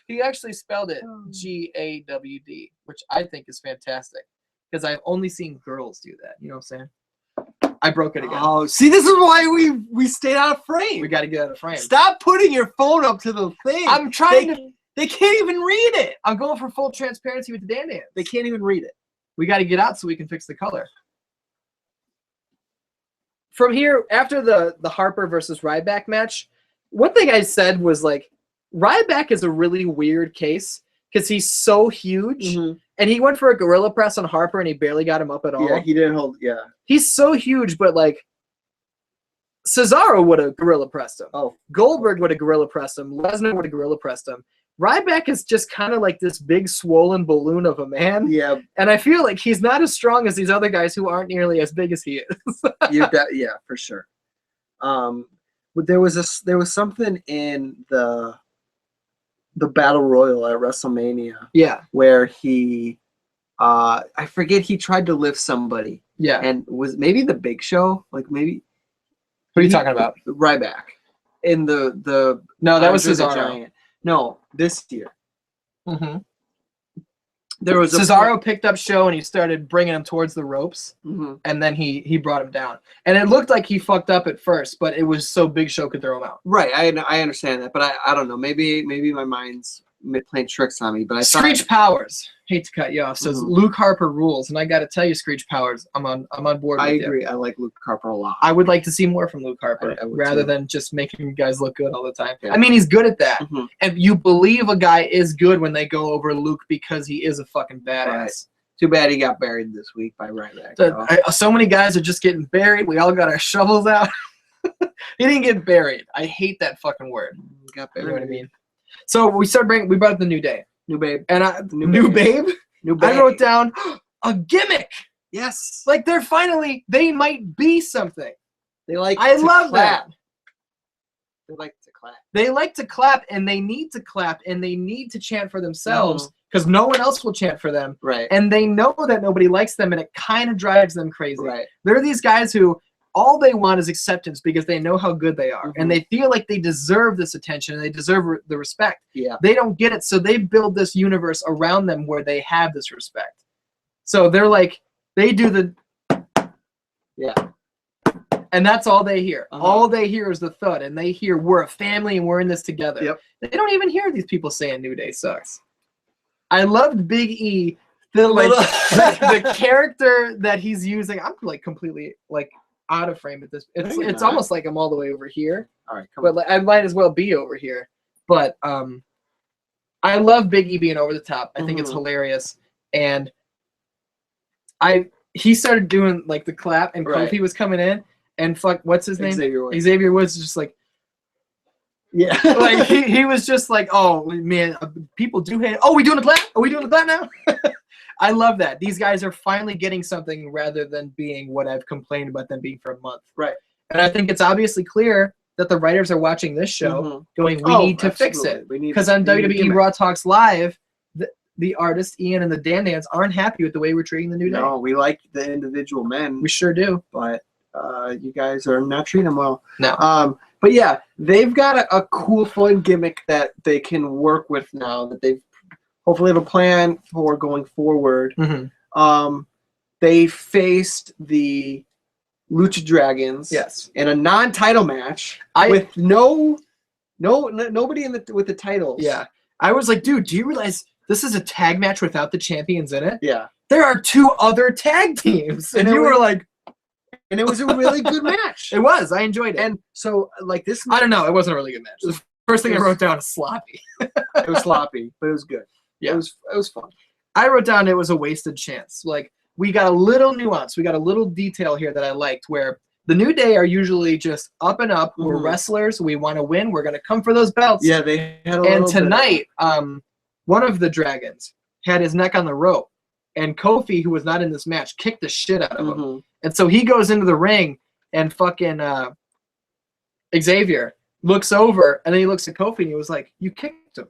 He actually spelled it G-A-W-D, which I think is fantastic because I've only seen girls do that. You know what I'm saying? I broke it again. Oh, see, this is why we stayed out of frame. We got to get out of frame. Stop putting your phone up to the thing. I'm trying to. They can't even read it. I'm going for full transparency with the Dan Dance. They can't even read it. We got to get out so we can fix the color. From here, after the Harper versus Ryback match, one thing I said was like, Ryback is a really weird case because he's so huge, and he went for a gorilla press on Harper, and he barely got him up at all. Yeah, he didn't hold. Yeah, he's so huge, but like Cesaro would have gorilla pressed him. Oh, Goldberg would have gorilla pressed him. Lesnar would have gorilla pressed him. Ryback is just kind of like this big swollen balloon of a man. Yeah, and I feel like he's not as strong as these other guys who aren't nearly as big as he is. Yeah, for sure. But there was something in the Battle Royal at WrestleMania. Yeah. Where he, I forget, he tried to lift somebody. Yeah. And was maybe the Big Show, like maybe. What are you talking about? Ryback. In the no, that was Cesaro. No, this year. Mm-hmm. There was Cesaro picked up Show and he started bringing him towards the ropes, and then he brought him down. And it looked like he fucked up at first, but it was so Big Show could throw him out. Right, I understand that, but I don't know. Maybe my mind's playing tricks on me. But I Screech Powers, hate to cut you off, says Luke Harper rules, and I got to tell you, Screech Powers, I'm on board. I agree. I like Luke Harper a lot. I would like to see more from Luke Harper rather than just making guys look good all the time. Yeah. I mean, he's good at that, and you believe a guy is good when they go over Luke because he is a fucking badass. Right. Too bad he got buried this week by Ryback. So many guys are just getting buried. We all got our shovels out. He didn't get buried. I hate that fucking word. He got buried. You know what I mean? So we brought up the New Day. New Babe. And New Babe? New Babe. I wrote down a gimmick. Yes. Like they might be something. They like I love clap. that. They like to clap. They like to clap, and they need to clap, and they need to chant for themselves because no one else will chant for them. Right. And they know that nobody likes them, and it kind of drives them crazy. Right. There are these guys who all they want is acceptance because they know how good they are, and they feel like they deserve this attention, and they deserve the respect. Yeah. They don't get it, so they build this universe around them where they have this respect. So they're like, they do the... Yeah. And that's all they hear. All they hear is the thud, and they hear we're a family and we're in this together. Yep. They don't even hear these people saying New Day sucks. I loved Big E, the character that he's using. I'm like completely like out of frame at this. It's almost like I'm all the way over here. All right, but like, I might as well be over here. But I love Big E being over the top. I think it's hilarious, and he started doing like the clap, and Kofi was coming in. And what's his name? Xavier Woods is just like, yeah, like he was just like, oh man, people do hate. Oh, we doing the clap? Are we doing the clap now? I love that. These guys are finally getting something rather than being what I've complained about them being for a month. Right. And I think it's obviously clear that the writers are watching this show going, we need to fix it. Because on WWE Raw Talks Live, the artist, Ian, and the Dan Dans aren't happy with the way we're treating the New Day. No, we like the individual men. We sure do. But you guys are not treating them well. No. But yeah, they've got a cool, fun gimmick that they can work with now that they've hopefully have a plan for going forward. Mm-hmm. They faced the Lucha Dragons. Yes. In a non-title match with nobody with the titles. Yeah. I was like, dude, do you realize this is a tag match without the champions in it? Yeah. There are 2 other tag teams. And you were like... And it was a really good match. It was. I enjoyed it. And so, like this... I don't know. It wasn't a really good match. The first thing I wrote down is sloppy. It was sloppy, but it was good. Yeah. It was fun. I wrote down it was a wasted chance. Like, we got a little nuance. We got a little detail here that I liked where the New Day are usually just up and up. We're wrestlers. We want to win. We're going to come for those belts. Yeah, they had a And little tonight, one of the Dragons had his neck on the rope. And Kofi, who was not in this match, kicked the shit out of him. And so he goes into the ring, and fucking Xavier looks over, and then he looks at Kofi, and he was like, "You kicked him."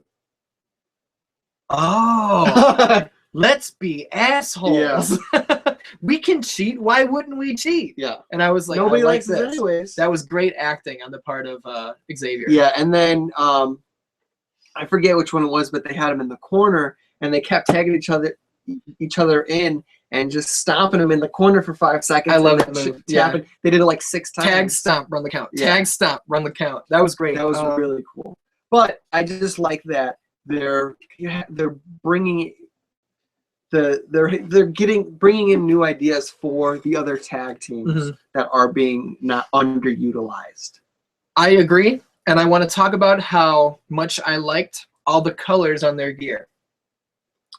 Oh, let's be assholes. Yeah. We can cheat. Why wouldn't we cheat? Yeah. And I was like, nobody likes this. It anyways. That was great acting on the part of Xavier. Yeah, and then I forget which one it was, but they had him in the corner, and they kept tagging each other in and just stomping him in the corner for 5 seconds. I love that move. Yeah. They did it like 6 times. Tag, stomp, run the count. Yeah. Tag, stomp, run the count. That was great. That was really cool. But I just like that they're bringing bringing in new ideas for the other tag teams that are being not underutilized. I agree, and I want to talk about how much I liked all the colors on their gear.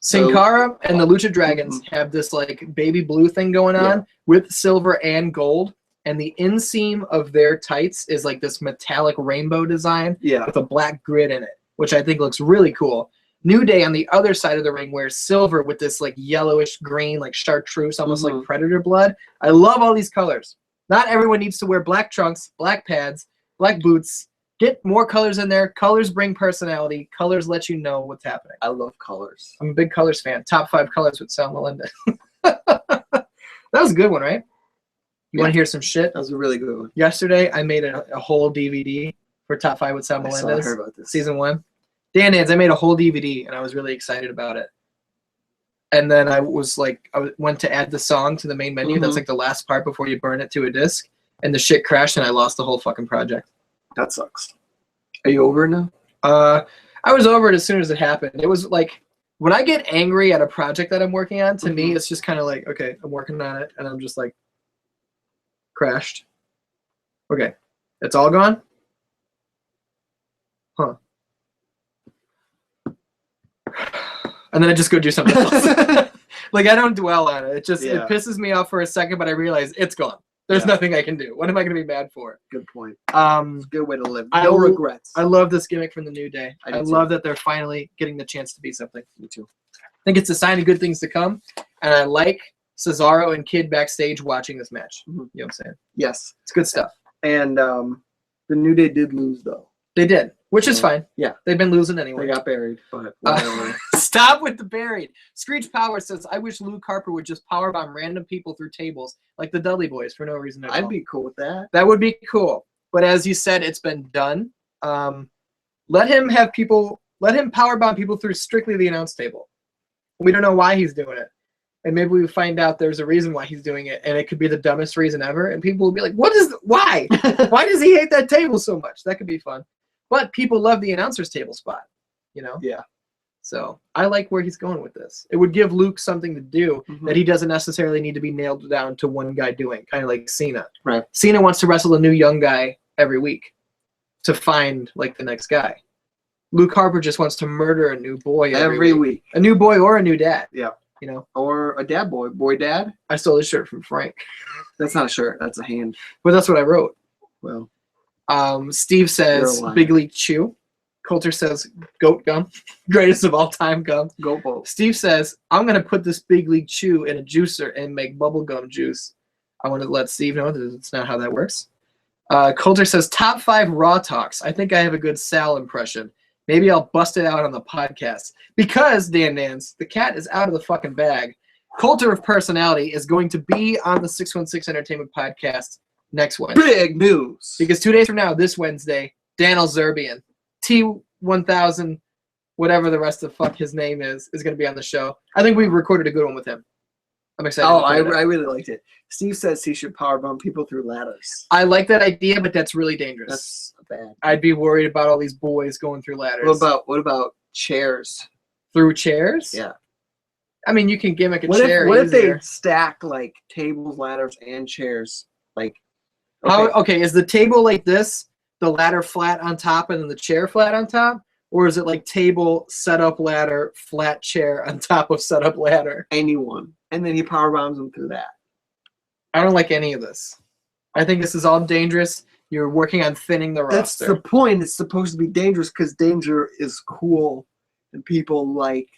Sin Cara and the Lucha Dragons have this like baby blue thing going on with silver and gold, and the inseam of their tights is like this metallic rainbow design with a black grid in it, which I think looks really cool. New Day on the other side of the ring wears silver with this like yellowish green, like chartreuse, almost like predator blood. I love all these colors. Not everyone needs to wear black trunks, black pads, black boots. Get more colors in there. Colors bring personality. Colors let you know what's happening. I love colors. I'm a big colors fan. Top 5 colors with Sal Melendez. That was a good one, right? You want to hear some shit? That was a really good one. Yesterday, I made a whole DVD for Top 5 with Sal Melendez. I heard about this. Season 1. Dan Nance, I made a whole DVD, and I was really excited about it. And then I went to add the song to the main menu. That's like the last part before you burn it to a disc. And the shit crashed, and I lost the whole fucking project. That sucks. Are you over it now? I was over it as soon as it happened. It was like, when I get angry at a project that I'm working on, to me, it's just kind of like, okay, I'm working on it, and I'm just like, crashed. Okay, it's all gone? Huh. And then I just go do something else. Like, I don't dwell on it. It just it pisses me off for a second, but I realize it's gone. There's nothing I can do. What am I going to be mad for? Good point. It's a good way to live. No regrets. I love this gimmick from the New Day. I love that they're finally getting the chance to be something. Me too. I think it's a sign of good things to come. And I like Cesaro and Kid backstage watching this match. You know what I'm saying? Yes. It's good stuff. And the New Day did lose, though. They did, which is fine. Yeah. They've been losing anyway. They got buried, but whatever. Stop with the buried. Screech Power says, I wish Luke Harper would just powerbomb random people through tables like the Dudley Boys for no reason at all. I'd be cool with that. That would be cool. But as you said, it's been done. Let him powerbomb people through strictly the announce table. We don't know why he's doing it. And maybe we find out there's a reason why he's doing it, and it could be the dumbest reason ever, and people will be like, why? Why does he hate that table so much? That could be fun. But people love the announcer's table spot, you know? Yeah. So I like where he's going with this. It would give Luke something to do that he doesn't necessarily need to be nailed down to one guy doing, kind of like Cena. Right. Cena wants to wrestle a new young guy every week to find like the next guy. Luke Harper just wants to murder a new boy every week. A new boy or a new dad. Yeah. You know? Or a dad boy. Boy dad. I stole his shirt from Frank. That's not a shirt. That's a hand. But that's what I wrote. Well. Steve says Big League Chew. Coulter says goat gum. Greatest of all time gum. Goat boat. Steve says, I'm going to put this Big League Chew in a juicer and make bubblegum juice. I want to let Steve know that it's not how that works. Coulter says top 5 Raw talks. I think I have a good Sal impression. Maybe I'll bust it out on the podcast. Because, Dan Nance, the cat is out of the fucking bag. Coulter of Personality is going to be on the 616 Entertainment Podcast next Wednesday. Big news. Because 2 days from now, this Wednesday, Daniel Zerbian, T1000 whatever the rest of fuck his name is going to be on the show. I think we recorded a good one with him. I'm excited. Oh, I really liked it. Steve says he should powerbomb people through ladders. I like that idea, but that's really dangerous. That's bad. I'd be worried about all these boys going through ladders. What about chairs? Through chairs? Yeah. I mean, you can gimmick a What chair. if they easier. stack like tables, ladders, and chairs? Like, Okay, is the table like this, the ladder flat on top, and then the chair flat on top? Or is it like table, setup ladder, flat chair on top of setup ladder? anyone, and then he power bombs them through that. I don't like any of this. I think this is all dangerous. You're working on thinning the That's roster. the point. It's supposed to be dangerous because danger is cool, and people like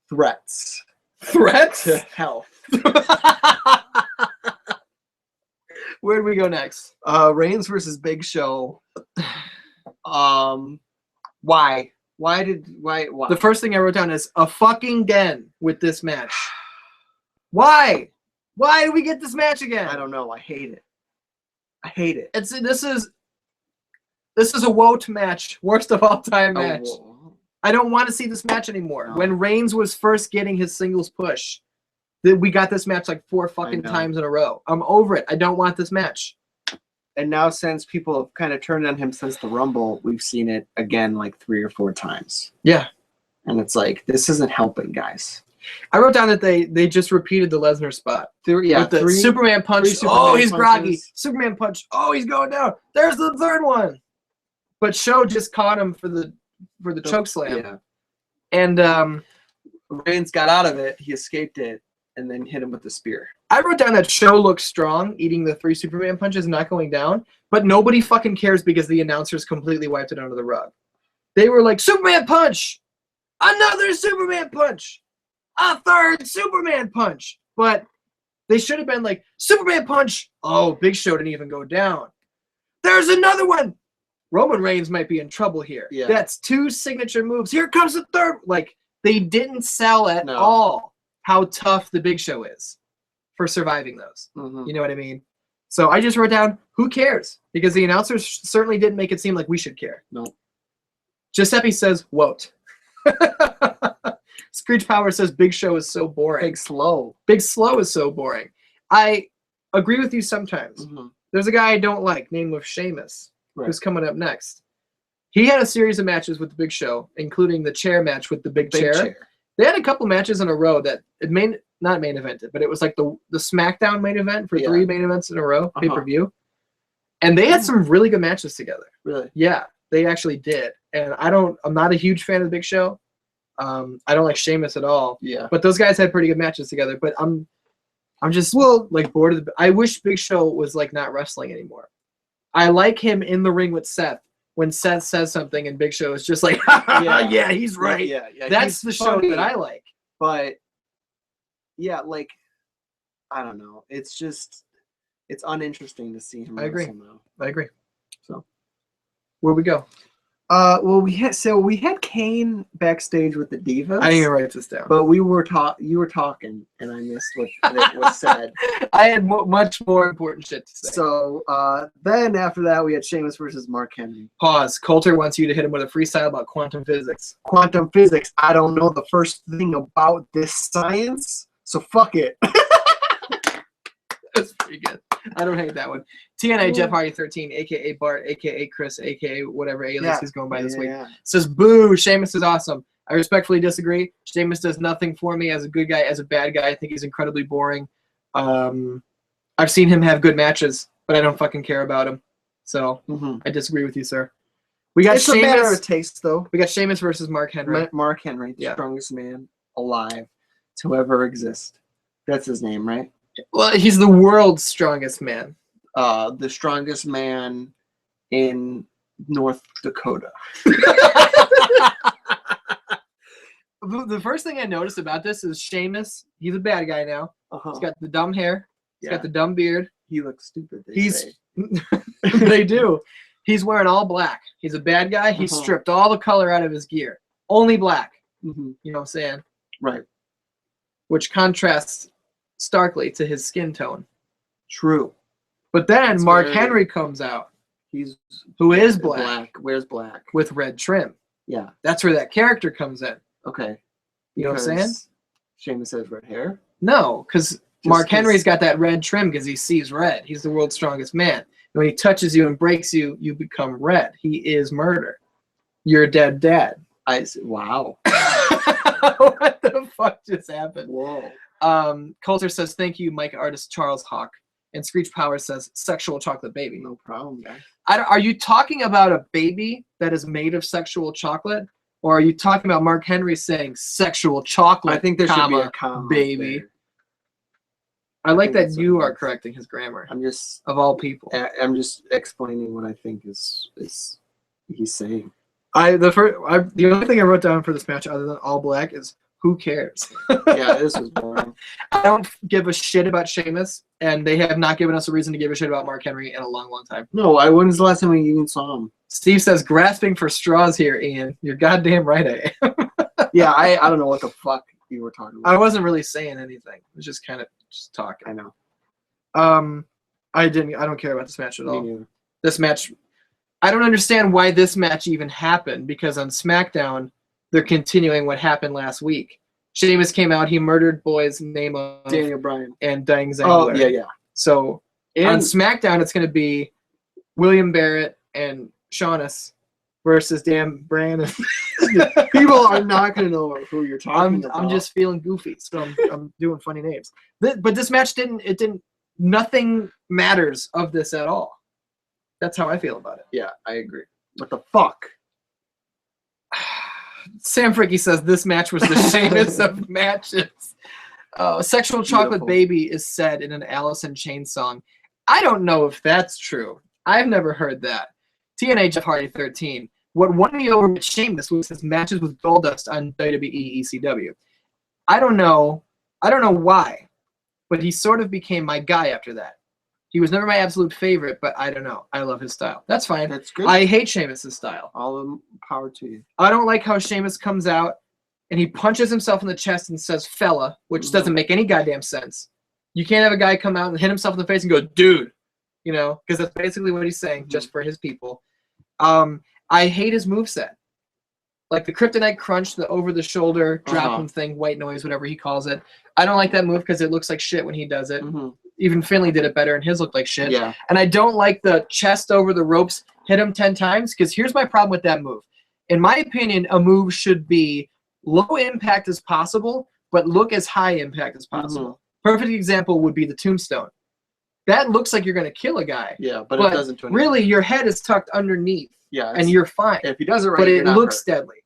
threats Threats? to health. Where do we go next? Reigns versus Big Show. Why? Why? The first thing I wrote down is a fucking again with this match. Why? Why do we get this match again? I don't know. I hate it. I hate it. This is a woat match, worst of all time match. Oh, I don't want to see this match anymore. No. When Reigns was first getting his singles push, we got this match like 4 fucking know. times in a row. I'm over it. I don't want this match. and now since people have kind of turned on him since the Rumble, we've seen it again like 3 or 4 times. Yeah. And it's like, this isn't helping, guys. I wrote down that they just repeated the Lesnar spot. With the With the Superman punch. Superman Oh, he's groggy. punches. Superman punch. Oh, he's going down. There's the third one. But Show just caught him for the choke slam. Yeah. And Reigns got out of it. He escaped it and then hit him with the spear. I wrote down that Show looks strong, eating the 3 Superman punches and not going down. But nobody fucking cares because the announcers completely wiped it under the rug. They were like, Superman punch! Another Superman punch! A third Superman punch! But they should have been like, Superman punch! Oh, Big Show didn't even go down. There's another one! Roman Reigns might be in trouble here. Yeah. That's 2 signature moves. Here comes the third. Like, they didn't sell at No. all how tough the Big Show is for surviving those. Mm-hmm. You know what I mean? So I just wrote down, who cares? Because the announcers certainly didn't make it seem like we should care. No. Giuseppe says, "Whoat." Screech Power says, "Big Show is so boring. Big Slow. Big Slow is so boring." I agree with you sometimes. Mm-hmm. There's a guy I don't like named with Sheamus, Right. who's coming up next. He had a series of matches with the Big Show, including the chair match with the big chair. They had a couple matches in a row that it not main evented, but it was like the SmackDown main event for Yeah. 3 main events in a row, Uh-huh. pay-per-view. And they had some really good matches together. Really? Yeah, they actually did. And I'm not a huge fan of the Big Show. I don't like Sheamus at all. Yeah. But those guys had pretty good matches together. But I'm just like bored of I wish Big Show was like not wrestling anymore. I like him in the ring with Seth when Seth says something and Big Show is just like, yeah, he's right. Yeah. That's the He's show funny, that I like. But yeah, like I don't know. It's just it's uninteresting to see him. I agree. wrestle now. I agree. So Where we go? well, we had Kane backstage with the Divas. I didn't even write this down. But you were talking, and I missed what was said. I had much more important shit to say. So then after that, we had Sheamus versus Mark Henry. Pause. Coulter wants you to hit him with a freestyle about quantum physics. Quantum physics. I don't know the first thing about this science, so fuck it. That's pretty good. I don't hate that one. TNA Jeff Hardy 13, aka Bart, aka Chris, aka whatever alias he's going by this week. Says, boo, Sheamus is awesome. I respectfully disagree. Sheamus does nothing for me as a good guy. As a bad guy, I think he's incredibly boring. I've seen him have good matches, but I don't fucking care about him. So I disagree with you, sir. We got It's a matter Sheamus. of taste, though. We got Sheamus versus Mark Henry. Mark Henry, the strongest man alive to ever exist. That's his name, right? Well, he's the world's strongest man. The strongest man in North Dakota. The first thing I noticed about this is Sheamus. He's a bad guy now. He's got the dumb hair. He's got the dumb beard. He looks stupid. They do. He's wearing all black. He's a bad guy. He stripped all the color out of his gear. Only black. You know what I'm saying? Right. Which contrasts starkly to his skin tone. True. But then Mark Henry comes out. Who is black. Wears black. With red trim. Yeah. That's where that character comes in. Okay. You know what I'm saying? Because Sheamus has red hair. No, because Mark Henry's got that red trim because he sees red. He's the world's strongest man. When he touches you and breaks you, you become red. He is murder. You're a dead dad. Wow. What the fuck just happened? Whoa. Coulter says, thank you, Mike Artist Charles Hawk. And Screech Power says, sexual chocolate baby. No problem, guys. Are you talking about a baby that is made of sexual chocolate? Or are you talking about Mark Henry saying sexual chocolate, I think there should be a comma baby? there. I like think that that's you what it are is. correcting his grammar, I'm just explaining what I think is he's saying. The only thing I wrote down for this match other than all black is who cares? Yeah, this was boring. I don't give a shit about Sheamus, and they have not given us a reason to give a shit about Mark Henry in a long, long time. No, when's the last time we even saw him? Steve says, grasping for straws here, Ian. You're goddamn right, I am. Yeah, I don't know what the fuck you were talking about. I wasn't really saying anything. I was just kind of just talking. I know. I don't care about this match at all. Me neither. This match, I don't understand why this match even happened, because on SmackDown, they're continuing what happened last week. Sheamus came out, he murdered boys, name of Daniel Bryan and Dying Zangler. Oh, yeah. So on And SmackDown, it's going to be William Barrett and Shawness versus Dan Bryan. people are not going to know who you're talking about. I'm just feeling goofy, so I'm doing funny names. But this match nothing matters of this at all. That's how I feel about it. Yeah, I agree. What the fuck? Sam Fricky says this match was the Sheamus of matches. Sexual Chocolate Baby is said in an Alice in Chains song. I don't know if that's true. I've never heard that. TNA Jeff Hardy 13. What won me over with Sheamus was his matches with Goldust on WWE ECW. I don't know why, but he sort of became my guy after that. He was never my absolute favorite, but I don't know. I love his style. That's fine. That's good. I hate Sheamus' style. All the power to you. I don't like how Sheamus comes out and he punches himself in the chest and says fella, which doesn't make any goddamn sense. You can't have a guy come out and hit himself in the face and go, dude, you know, because that's basically what he's saying, just for his people. I hate his moveset. Like the Kryptonite Crunch, the over-the-shoulder drop-him thing, white noise, whatever he calls it. I don't like that move because it looks like shit when he does it. Even Finley did it better, and his looked like shit. Yeah. And I don't like the chest over the ropes, hit him 10 times, because here's my problem with that move. In my opinion, a move should be low impact as possible, but look as high impact as possible. Perfect example would be the Tombstone. That looks like you're going to kill a guy. Yeah, but it doesn't. Really, your head is tucked underneath. Yeah, and you're fine. If he does it right, but it you're not looks hurt. deadly.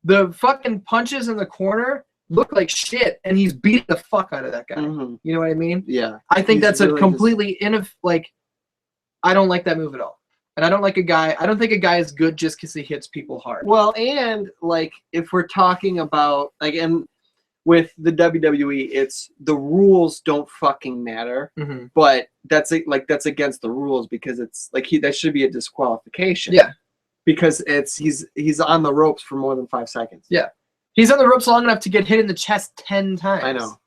The fucking punches in the corner look like shit, and he's beating the fuck out of that guy. You know what I mean? Yeah. I think that's really a completely I don't like that move at all. And I don't think a guy is good just because he hits people hard. Well, and like if we're talking about and with the WWE, it's the rules don't fucking matter. But that's against the rules because it's like that should be a disqualification. Yeah. Because he's on the ropes for more than 5 seconds. Yeah. He's on the ropes long enough to get hit in the chest 10 times. I know.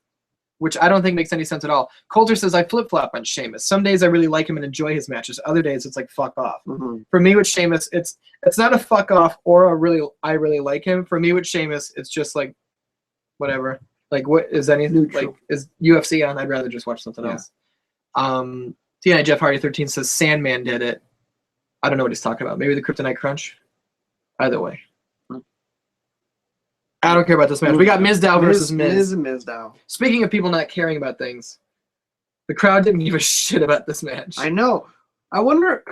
Which I don't think makes any sense at all. Coulter says, I flip-flop on Sheamus. Some days I really like him and enjoy his matches. Other days it's like, fuck off. For me with Sheamus, it's not a fuck off or I really like him. For me with Sheamus, it's just like, whatever. Like, what is anything? Neutral. Like, is UFC on? I'd rather just watch something else. TNA Jeff Hardy 13 says, Sandman did it. I don't know what he's talking about. Maybe the Kryptonite Crunch? Either way. I don't care about this match. We got Mizdow versus Miz. Mizdow. Speaking of people not caring about things, the crowd didn't give a shit about this match. I know. I wonder.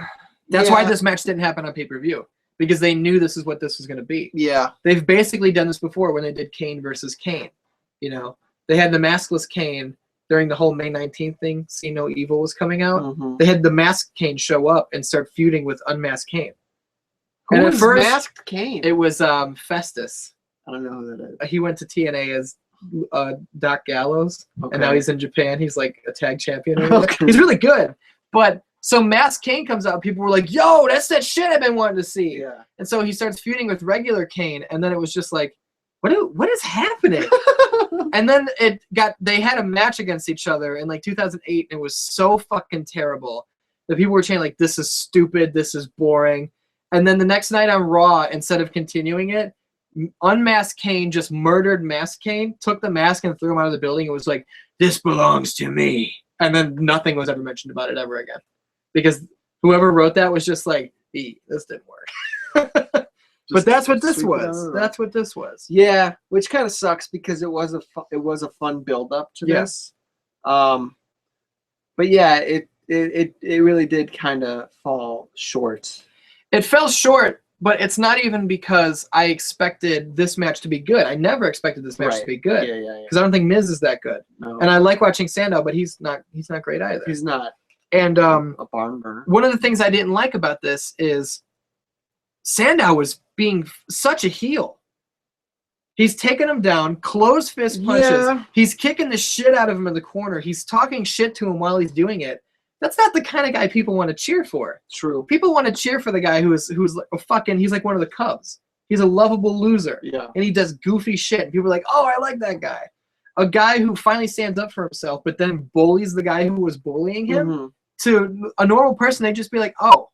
That's why this match didn't happen on pay-per-view. Because they knew this is what this was going to be. Yeah. They've basically done this before when they did Kane versus Kane. You know, they had the maskless Kane during the whole May 19th thing. See No Evil was coming out. They had the masked Kane show up and start feuding with unmasked Kane. Who and was at first, masked Kane? It was Festus. I don't know who that is. He went to TNA as Doc Gallows, and now he's in Japan. He's like a tag champion. He's really good. But so Masked Kane comes out, people were like, yo, that's that shit I've been wanting to see. Yeah. And so he starts feuding with regular Kane, and then it was just like, what is happening? And then they had a match against each other in like 2008, and it was so fucking terrible that people were saying like, this is stupid, this is boring. And then the next night on Raw, instead of continuing it, Unmasked Kane just murdered Masked Kane, took the mask and threw him out of the building. It was like, this belongs to me. And then nothing was ever mentioned about it ever again. Because whoever wrote that was just like, this didn't work. But that's what this was. That's what this was. Yeah, which kind of sucks because it was a fun build up to this. But yeah, it really did kind of fall short. It fell short, but it's not even because I expected this match to be good. I never expected this match to be good. Yeah. Because I don't think Miz is that good. No. And I like watching Sandow, but he's not great either. He's not. And A barn burner. one of the things I didn't like about this is Sandow was being such a heel. He's taking him down, closed fist punches. Yeah. He's kicking the shit out of him in the corner. He's talking shit to him while he's doing it. That's not the kind of guy people want to cheer for. True. People want to cheer for the guy who's like a fucking, he's like one of the Cubs. He's a lovable loser. Yeah. And he does goofy shit. And people are like, oh, I like that guy. A guy who finally stands up for himself, but then bullies the guy who was bullying him. Mm-hmm. To a normal person, they'd just be like, oh,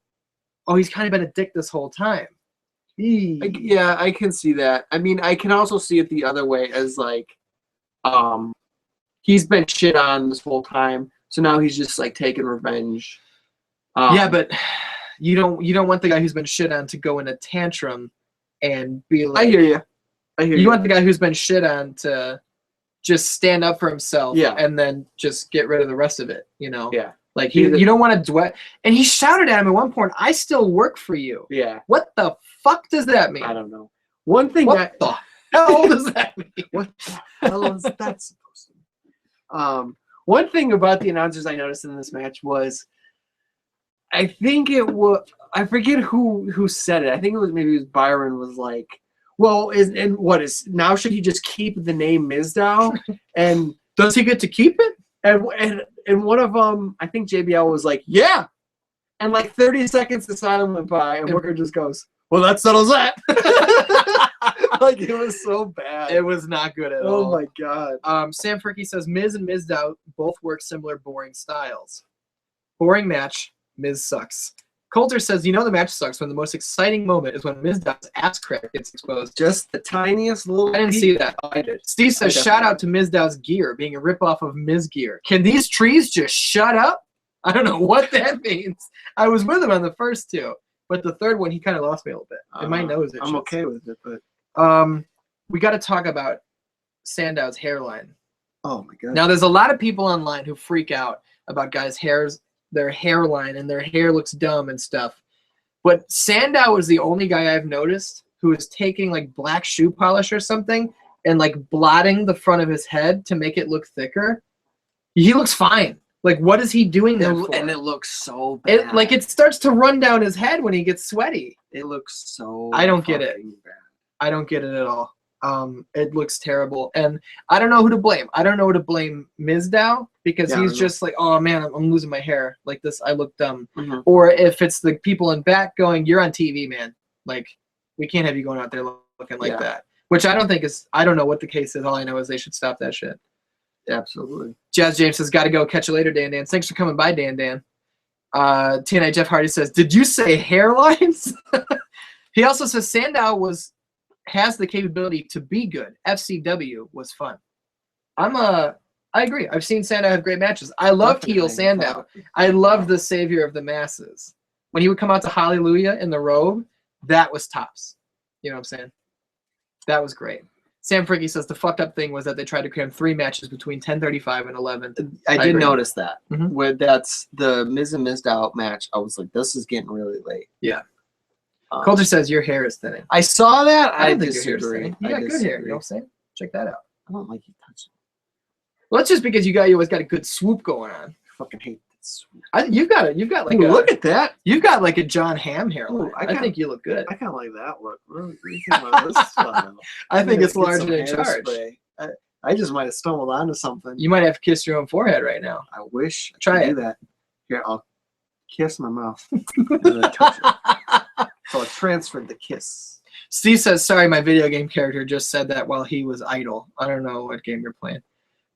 he's kind of been a dick this whole time. Yeah, I can see that. I mean, I can also see it the other way as like, he's been shit on this whole time, so now he's just like taking revenge. Yeah, but you don't want the guy who's been shit on to go in a tantrum and be like. I hear you. You want the guy who's been shit on to just stand up for himself, and then just get rid of the rest of it. You know. Yeah. Like you don't want to dwell. And he shouted at him at one point, "I still work for you." Yeah. What the fuck does that mean? I don't know. One thing What the hell does that mean? What the hell is that supposed to mean? One thing about the announcers I noticed in this match was, I think it was, I forget who said it. I think it was Byron was like, well, now should he just keep the name Mizdow? And does he get to keep it? And one of them, I think JBL was like, yeah. And like 30 seconds of silence went by, and Booker just goes, well, that settles that. Like, it was so bad. It was not good at all. Oh, my God. Sam Fricky says, Miz and Mizdow both work similar boring styles. Boring match. Miz sucks. Coulter says, the match sucks when the most exciting moment is when Mizdow's ass crack gets exposed. Just the tiniest little I didn't see that. Oh, I did. Steve says, shout out to Mizdow's gear being a ripoff of Miz gear. Can these trees just shut up? I don't know what that means. I was with him on the first two, but the third one, he kind of lost me a little bit. And my nose itches. I'm okay with it, but... we got to talk about Sandow's hairline. Oh, my God. Now, there's a lot of people online who freak out about guys' their hairline, and their hair looks dumb and stuff. But Sandow is the only guy I've noticed who is taking like black shoe polish or something and like blotting the front of his head to make it look thicker. He looks fine. Like, what is he doing that for? And it looks so bad. It starts to run down his head when he gets sweaty. It looks so I don't get it. bad. I don't get it at all. It looks terrible, and I don't know who to blame. I don't know who to blame Mizdow because he's just like, oh man, I'm losing my hair like this. I look dumb. Mm-hmm. Or if it's the people in back going, you're on TV, man. Like, we can't have you going out there looking like that. Which I don't think is. I don't know what the case is. All I know is they should stop that shit. Absolutely. Jazz James says, "Got to go. Catch you later, Dan. Dan. Thanks for coming by, Dan. Dan." TNA Jeff Hardy says, "Did you say hairlines?" He also says Sandow has the capability to be good. FCW was fun. I agree. I've seen Sandow have great matches. I loved heel Sandow. I loved the savior of the masses. When he would come out to Hallelujah in the robe, that was tops. You know what I'm saying? That was great. Sam Fricky says the fucked up thing was that they tried to cram 3 matches between 10:35 and 11. I did notice that. Mm-hmm. Where that's the Miz and Mizdow match. I was like, this is getting really late. Yeah. Coulter says your hair is thinning. I saw that. I don't think your hair is thinning. You got good hair. You know what I'm saying? Check that out. I don't like you touching. Well, that's just because you always got a good swoop going on. I fucking hate this. You've got like look at that. You've got like a John Hamm hairline. Ooh, I think you look good. I kind of like that look. Really, this is fun. I think it's larger in charge. I just might have stumbled onto something. You might have kissed your own forehead right now. I wish. Try do that. Here, I'll kiss my mouth. And then touch it. So I transferred the kiss. Steve says, sorry, my video game character just said that while he was idle. I don't know what game you're playing.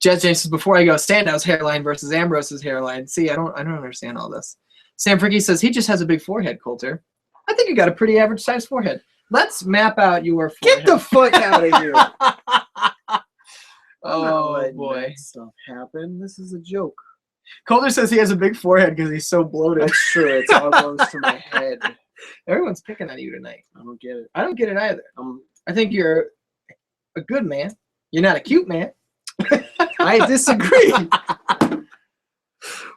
Jed James says, before I go, Sandow's hairline versus Ambrose's hairline. See, I don't understand all this. Sam Fricky says, he just has a big forehead, Coulter. I think you got a pretty average sized forehead. Let's map out your forehead. Get the fuck out of here. Oh boy. That stuff happen. This is a joke. Calder says he has a big forehead because he's so bloated. That's true. It's all goes to my head. Everyone's picking on you tonight. I don't get it. I don't get it either. I think you're a good man. You're not a cute man. I disagree.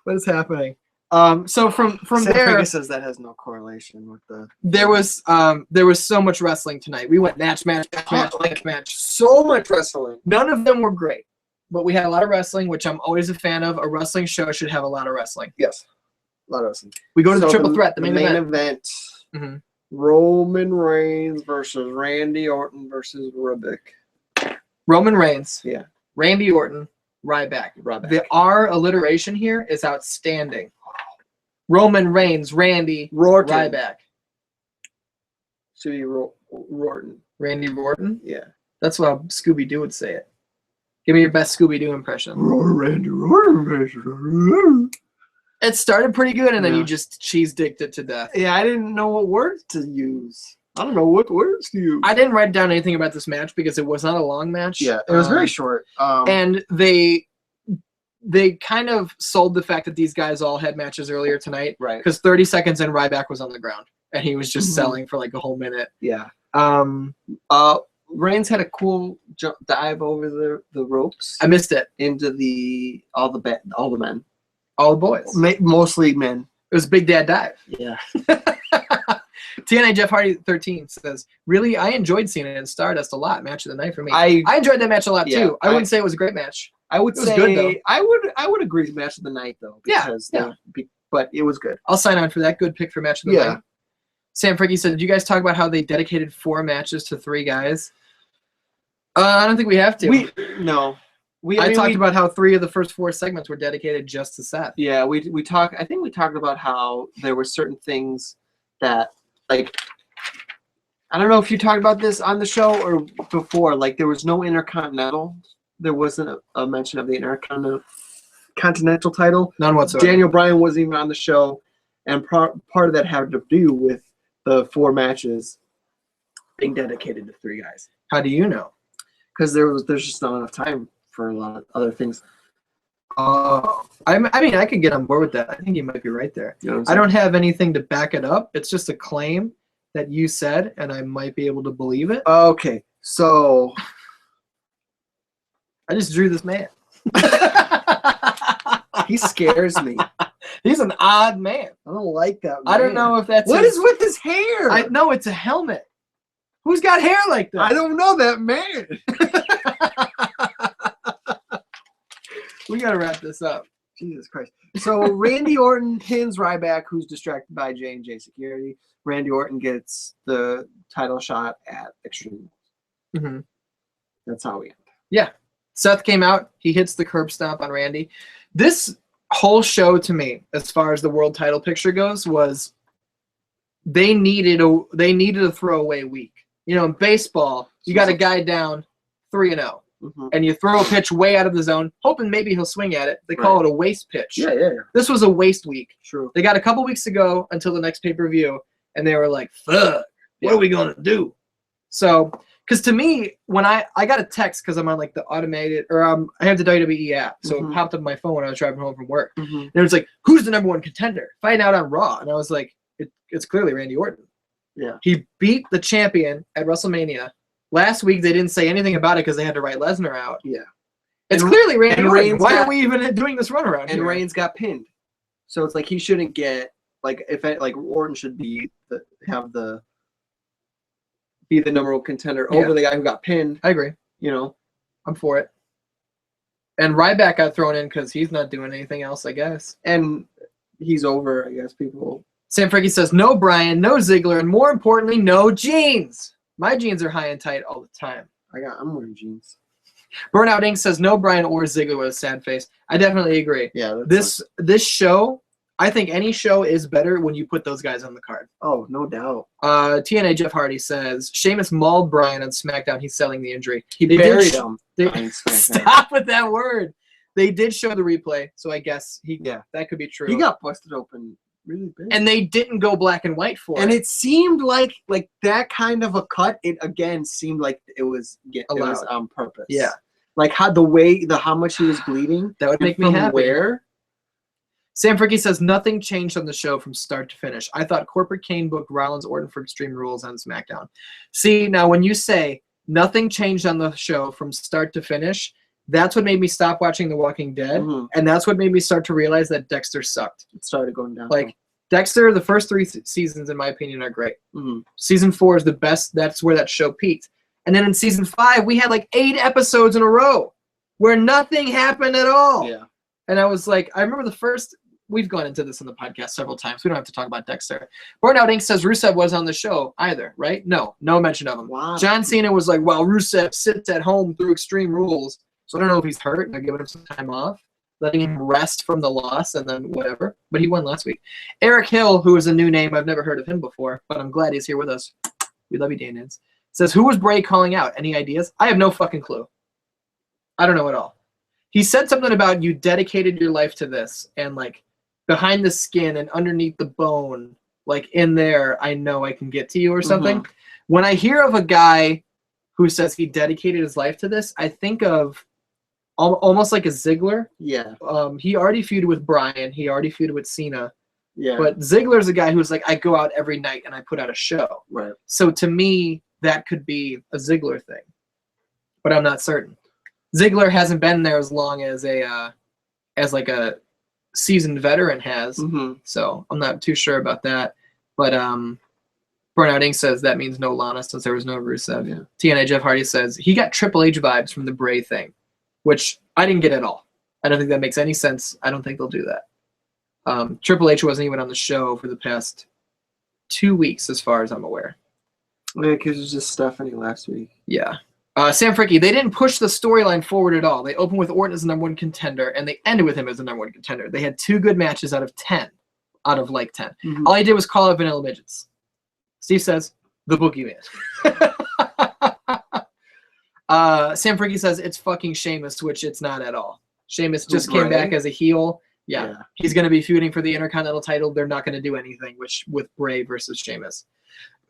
What is happening? So from Sam there, Fergus says that has no correlation with the. there was so much wrestling tonight. We went match. So much wrestling. None of them were great, but we had a lot of wrestling, which I'm always a fan of. A wrestling show should have a lot of wrestling. Yes, a lot of wrestling. We go to the triple threat, the main event. Mm-hmm. Roman Reigns versus Randy Orton versus Ryback. Roman Reigns. Yeah. Randy Orton. Ryback. The R alliteration here is outstanding. Roman Reigns, Randy, Orton. Ryback. Should be Orton. Randy Orton? Yeah. That's what Scooby-Doo would say it. Give me your best Scooby-Doo impression. Randy Orton. It started pretty good, and then you just cheese-dicked it to death. Yeah, I didn't know what words to use. I don't know what words to use. I didn't write down anything about this match because it was not a long match. Yeah, it was very short. And they kind of sold the fact that these guys all had matches earlier tonight. Right. Because 30 seconds in, Ryback was on the ground, and he was just selling for like a whole minute. Yeah. Reigns had a cool dive over the ropes. I missed it. Into all the men. All the boys. Mostly men. It was Big Dad Dive. Yeah. TNA Jeff Hardy 13 says, really, I enjoyed Cena and Stardust a lot. Match of the night for me. I enjoyed that match a lot too. I wouldn't say it was a great match. I would say good, though. I would agree with match of the night though. But it was good. I'll sign on for that. Good pick for match of the night. Sam Fricky said, did you guys talk about how they dedicated 4 matches to 3 guys? I don't think we have to. No. I talked about how 3 of the first 4 segments were dedicated just to Seth. Yeah, we talked. I think we talked about how there were certain things that, like, I don't know if you talked about this on the show or before. Like, there was no Intercontinental. There wasn't a mention of the Intercontinental title. None whatsoever. Daniel Bryan wasn't even on the show, and part of that had to do with the 4 matches being dedicated to 3 guys. How do you know? Because there's just not enough time for a lot of other things. I mean, I could get on board with that. I think you might be right there. You know I don't have anything to back it up. It's just a claim that you said, and I might be able to believe it. Okay, so I just drew this man. He scares me. He's an odd man. I don't like that man. I don't know if that's what is with his hair. I know it's a helmet. Who's got hair like that? I don't know that man. We gotta wrap this up. Jesus Christ. So Randy Orton pins Ryback, who's distracted by J&J security. Randy Orton gets the title shot at Extreme. Mm-hmm. That's how we end. Yeah. Seth came out. He hits the curb stomp on Randy. This whole show, to me, as far as the world title picture goes, was they needed a throwaway week. You know, in baseball, you got a guy down 3-0. Mm-hmm. And you throw a pitch way out of the zone, hoping maybe he'll swing at it. They call it a waste pitch. Yeah. This was a waste week. True. They got a couple weeks to go until the next pay-per-view, and they were like, fuck, what are we going to do? So, because to me, when I got a text, because I'm on like the automated, or I have the WWE app, so it popped up on my phone when I was driving home from work. And it was like, who's the #1 contender? Fighting out on Raw. And I was like, it's clearly Randy Orton. Yeah. He beat the champion at WrestleMania. Last week, they didn't say anything about it because they had to write Lesnar out. Yeah. It's clearly Randy Orton. Reigns Why are we even doing this runaround and here? Reigns got pinned. So it's like he shouldn't get, like, Orton should be the #1 contender over the guy who got pinned. I agree. You know? I'm for it. And Ryback got thrown in because he's not doing anything else, I guess. And he's over, I guess, people. Sam Frankie says, no Bryan, no Ziggler, and more importantly, no jeans. My jeans are high and tight all the time. I'm wearing jeans. Burnout Inc. says, no Bryan or Ziggler with a sad face. I definitely agree. Yeah. This show, I think any show is better when you put those guys on the card. Oh, no doubt. TNA Jeff Hardy says, Sheamus mauled Bryan on SmackDown. He's selling the injury. He buried him. Stop with that word. They did show the replay, so I guess that could be true. He got busted open really big. And they didn't go black and white for And it. it seemed like that kind of a cut. It again seemed like it was Allowed. on purpose. Yeah. Like how much he was bleeding. That would make me from happy. Where? Sam Fricky says, nothing changed on the show from start to finish. I thought Corporate Kane booked Rollins Orton for Extreme Rules on SmackDown. See, now when you say nothing changed on the show from start to finish, that's what made me stop watching The Walking Dead. Mhm. And that's what made me start to realize that Dexter sucked. It started going down. Like, Dexter, the first 3 seasons, in my opinion, are great. Mhm. Season 4 is the best. That's where that show peaked. And then in season 5, we had like 8 episodes in a row where nothing happened at all. Yeah. And I was like, I remember the first, we've gone into this in the podcast several times. We don't have to talk about Dexter. Burnout Inc. says Rusev was on the show either, right? No mention of him. Wow. John Cena was like, well, Rusev sits at home through Extreme Rules. So I don't know if he's hurt and they're giving him some time off, letting him rest from the loss and then whatever. But he won last week. Eric Hill, who is a new name, I've never heard of him before, but I'm glad he's here with us. We love you, Danans. Says, who was Bray calling out? Any ideas? I have no fucking clue. I don't know at all. He said something about you dedicated your life to this and like behind the skin and underneath the bone, like in there, I know I can get to you or something. Mhm. When I hear of a guy who says he dedicated his life to this, I think of almost like a Ziggler. Yeah. He already feuded with Bryan. He already feuded with Cena. Yeah. But Ziggler's a guy who's like, I go out every night and I put out a show. Right. So to me, that could be a Ziggler thing. But I'm not certain. Ziggler hasn't been there as long as a seasoned veteran has. Mm-hmm. So I'm not too sure about that. But Burnout Inc. says that means no Lana since there was no Rusev. Yeah. TNA Jeff Hardy says he got Triple H vibes from the Bray thing, which I didn't get at all. I don't think that makes any sense. I don't think they'll do that. Triple H wasn't even on the show for the past 2 weeks, as far as I'm aware. Yeah, because it was just Stephanie last week. Yeah. Sam Fricky, they didn't push the storyline forward at all. They opened with Orton as the number 1 contender, and they ended with him as the number 1 contender. They had 2 good matches out of 10. Out of like 10. Mhm. All he did was call out Vanilla Midgets. Steve says, the boogeyman. Sam Fricky says, it's fucking Sheamus, which it's not at all. Sheamus just came back as a heel. Yeah. He's going to be feuding for the Intercontinental title. They're not going to do anything with Bray versus Sheamus.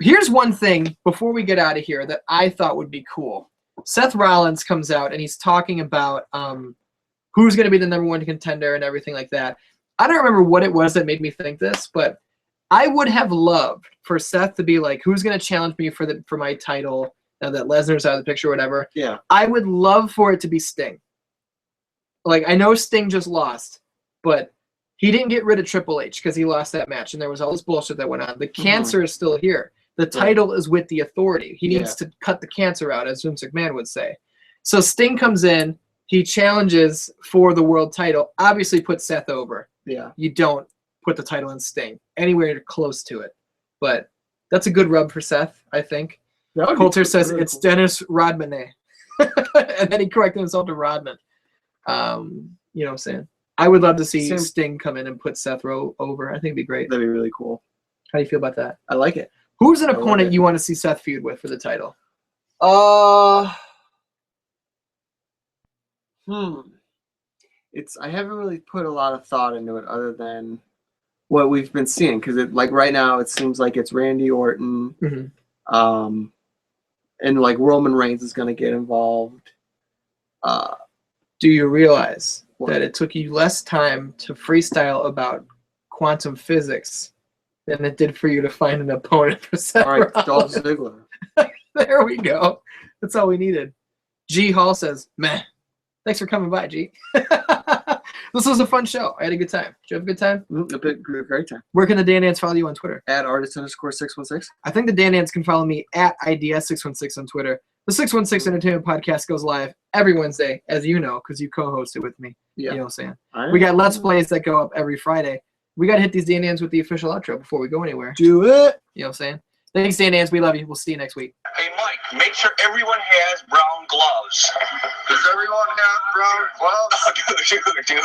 Here's one thing before we get out of here that I thought would be cool. Seth Rollins comes out and he's talking about who's going to be the number 1 contender and everything like that. I don't remember what it was that made me think this, but I would have loved for Seth to be like, who's going to challenge me for my title now that Lesnar's out of the picture or whatever. Yeah. I would love for it to be Sting. Like, I know Sting just lost, but he didn't get rid of Triple H because he lost that match, and there was all this bullshit that went on. The cancer is still here. The title is with the Authority. He needs to cut the cancer out, as Vince McMahon would say. So Sting comes in. He challenges for the world title. Obviously puts Seth over. Yeah. You don't put the title in Sting anywhere close to it. But that's a good rub for Seth, I think. Coulter says it's cool. Dennis Rodman. And then he corrected himself to Rodman. You know what I'm saying? I would love to see Sting come in and put Seth over. I think it'd be great. That'd be really cool. How do you feel about that? I like it. Who's an opponent you want to see Seth feud with for the title? I haven't really put a lot of thought into it other than what we've been seeing, because like right now it seems like it's Randy Orton, and like Roman Reigns is going to get involved. Do you realize that it took you less time to freestyle about quantum physics than it did for you to find an opponent for Seth Rollins? Rollins? Dolph Ziggler. There we go. That's all we needed. G Hall says, meh. Thanks for coming by, G. This was a fun show. I had a good time. Did you have a good time? Great time. Where can the Dan Nance follow you on Twitter? @artist_616. I think the Dan Nance can follow me @IDS616 on Twitter. The 616 Entertainment Podcast goes live every Wednesday, as you know, because you co-host it with me. Yeah. You know what I'm saying? We got Let's Plays that go up every Friday. We got to hit these Dan Nans with the official outro before we go anywhere. Do it. You know what I'm saying? Thanks, Dan Nans. We love you. We'll see you next week. Hey, Mike, make sure everyone has brown gloves. Does everyone have brown gloves? Dude.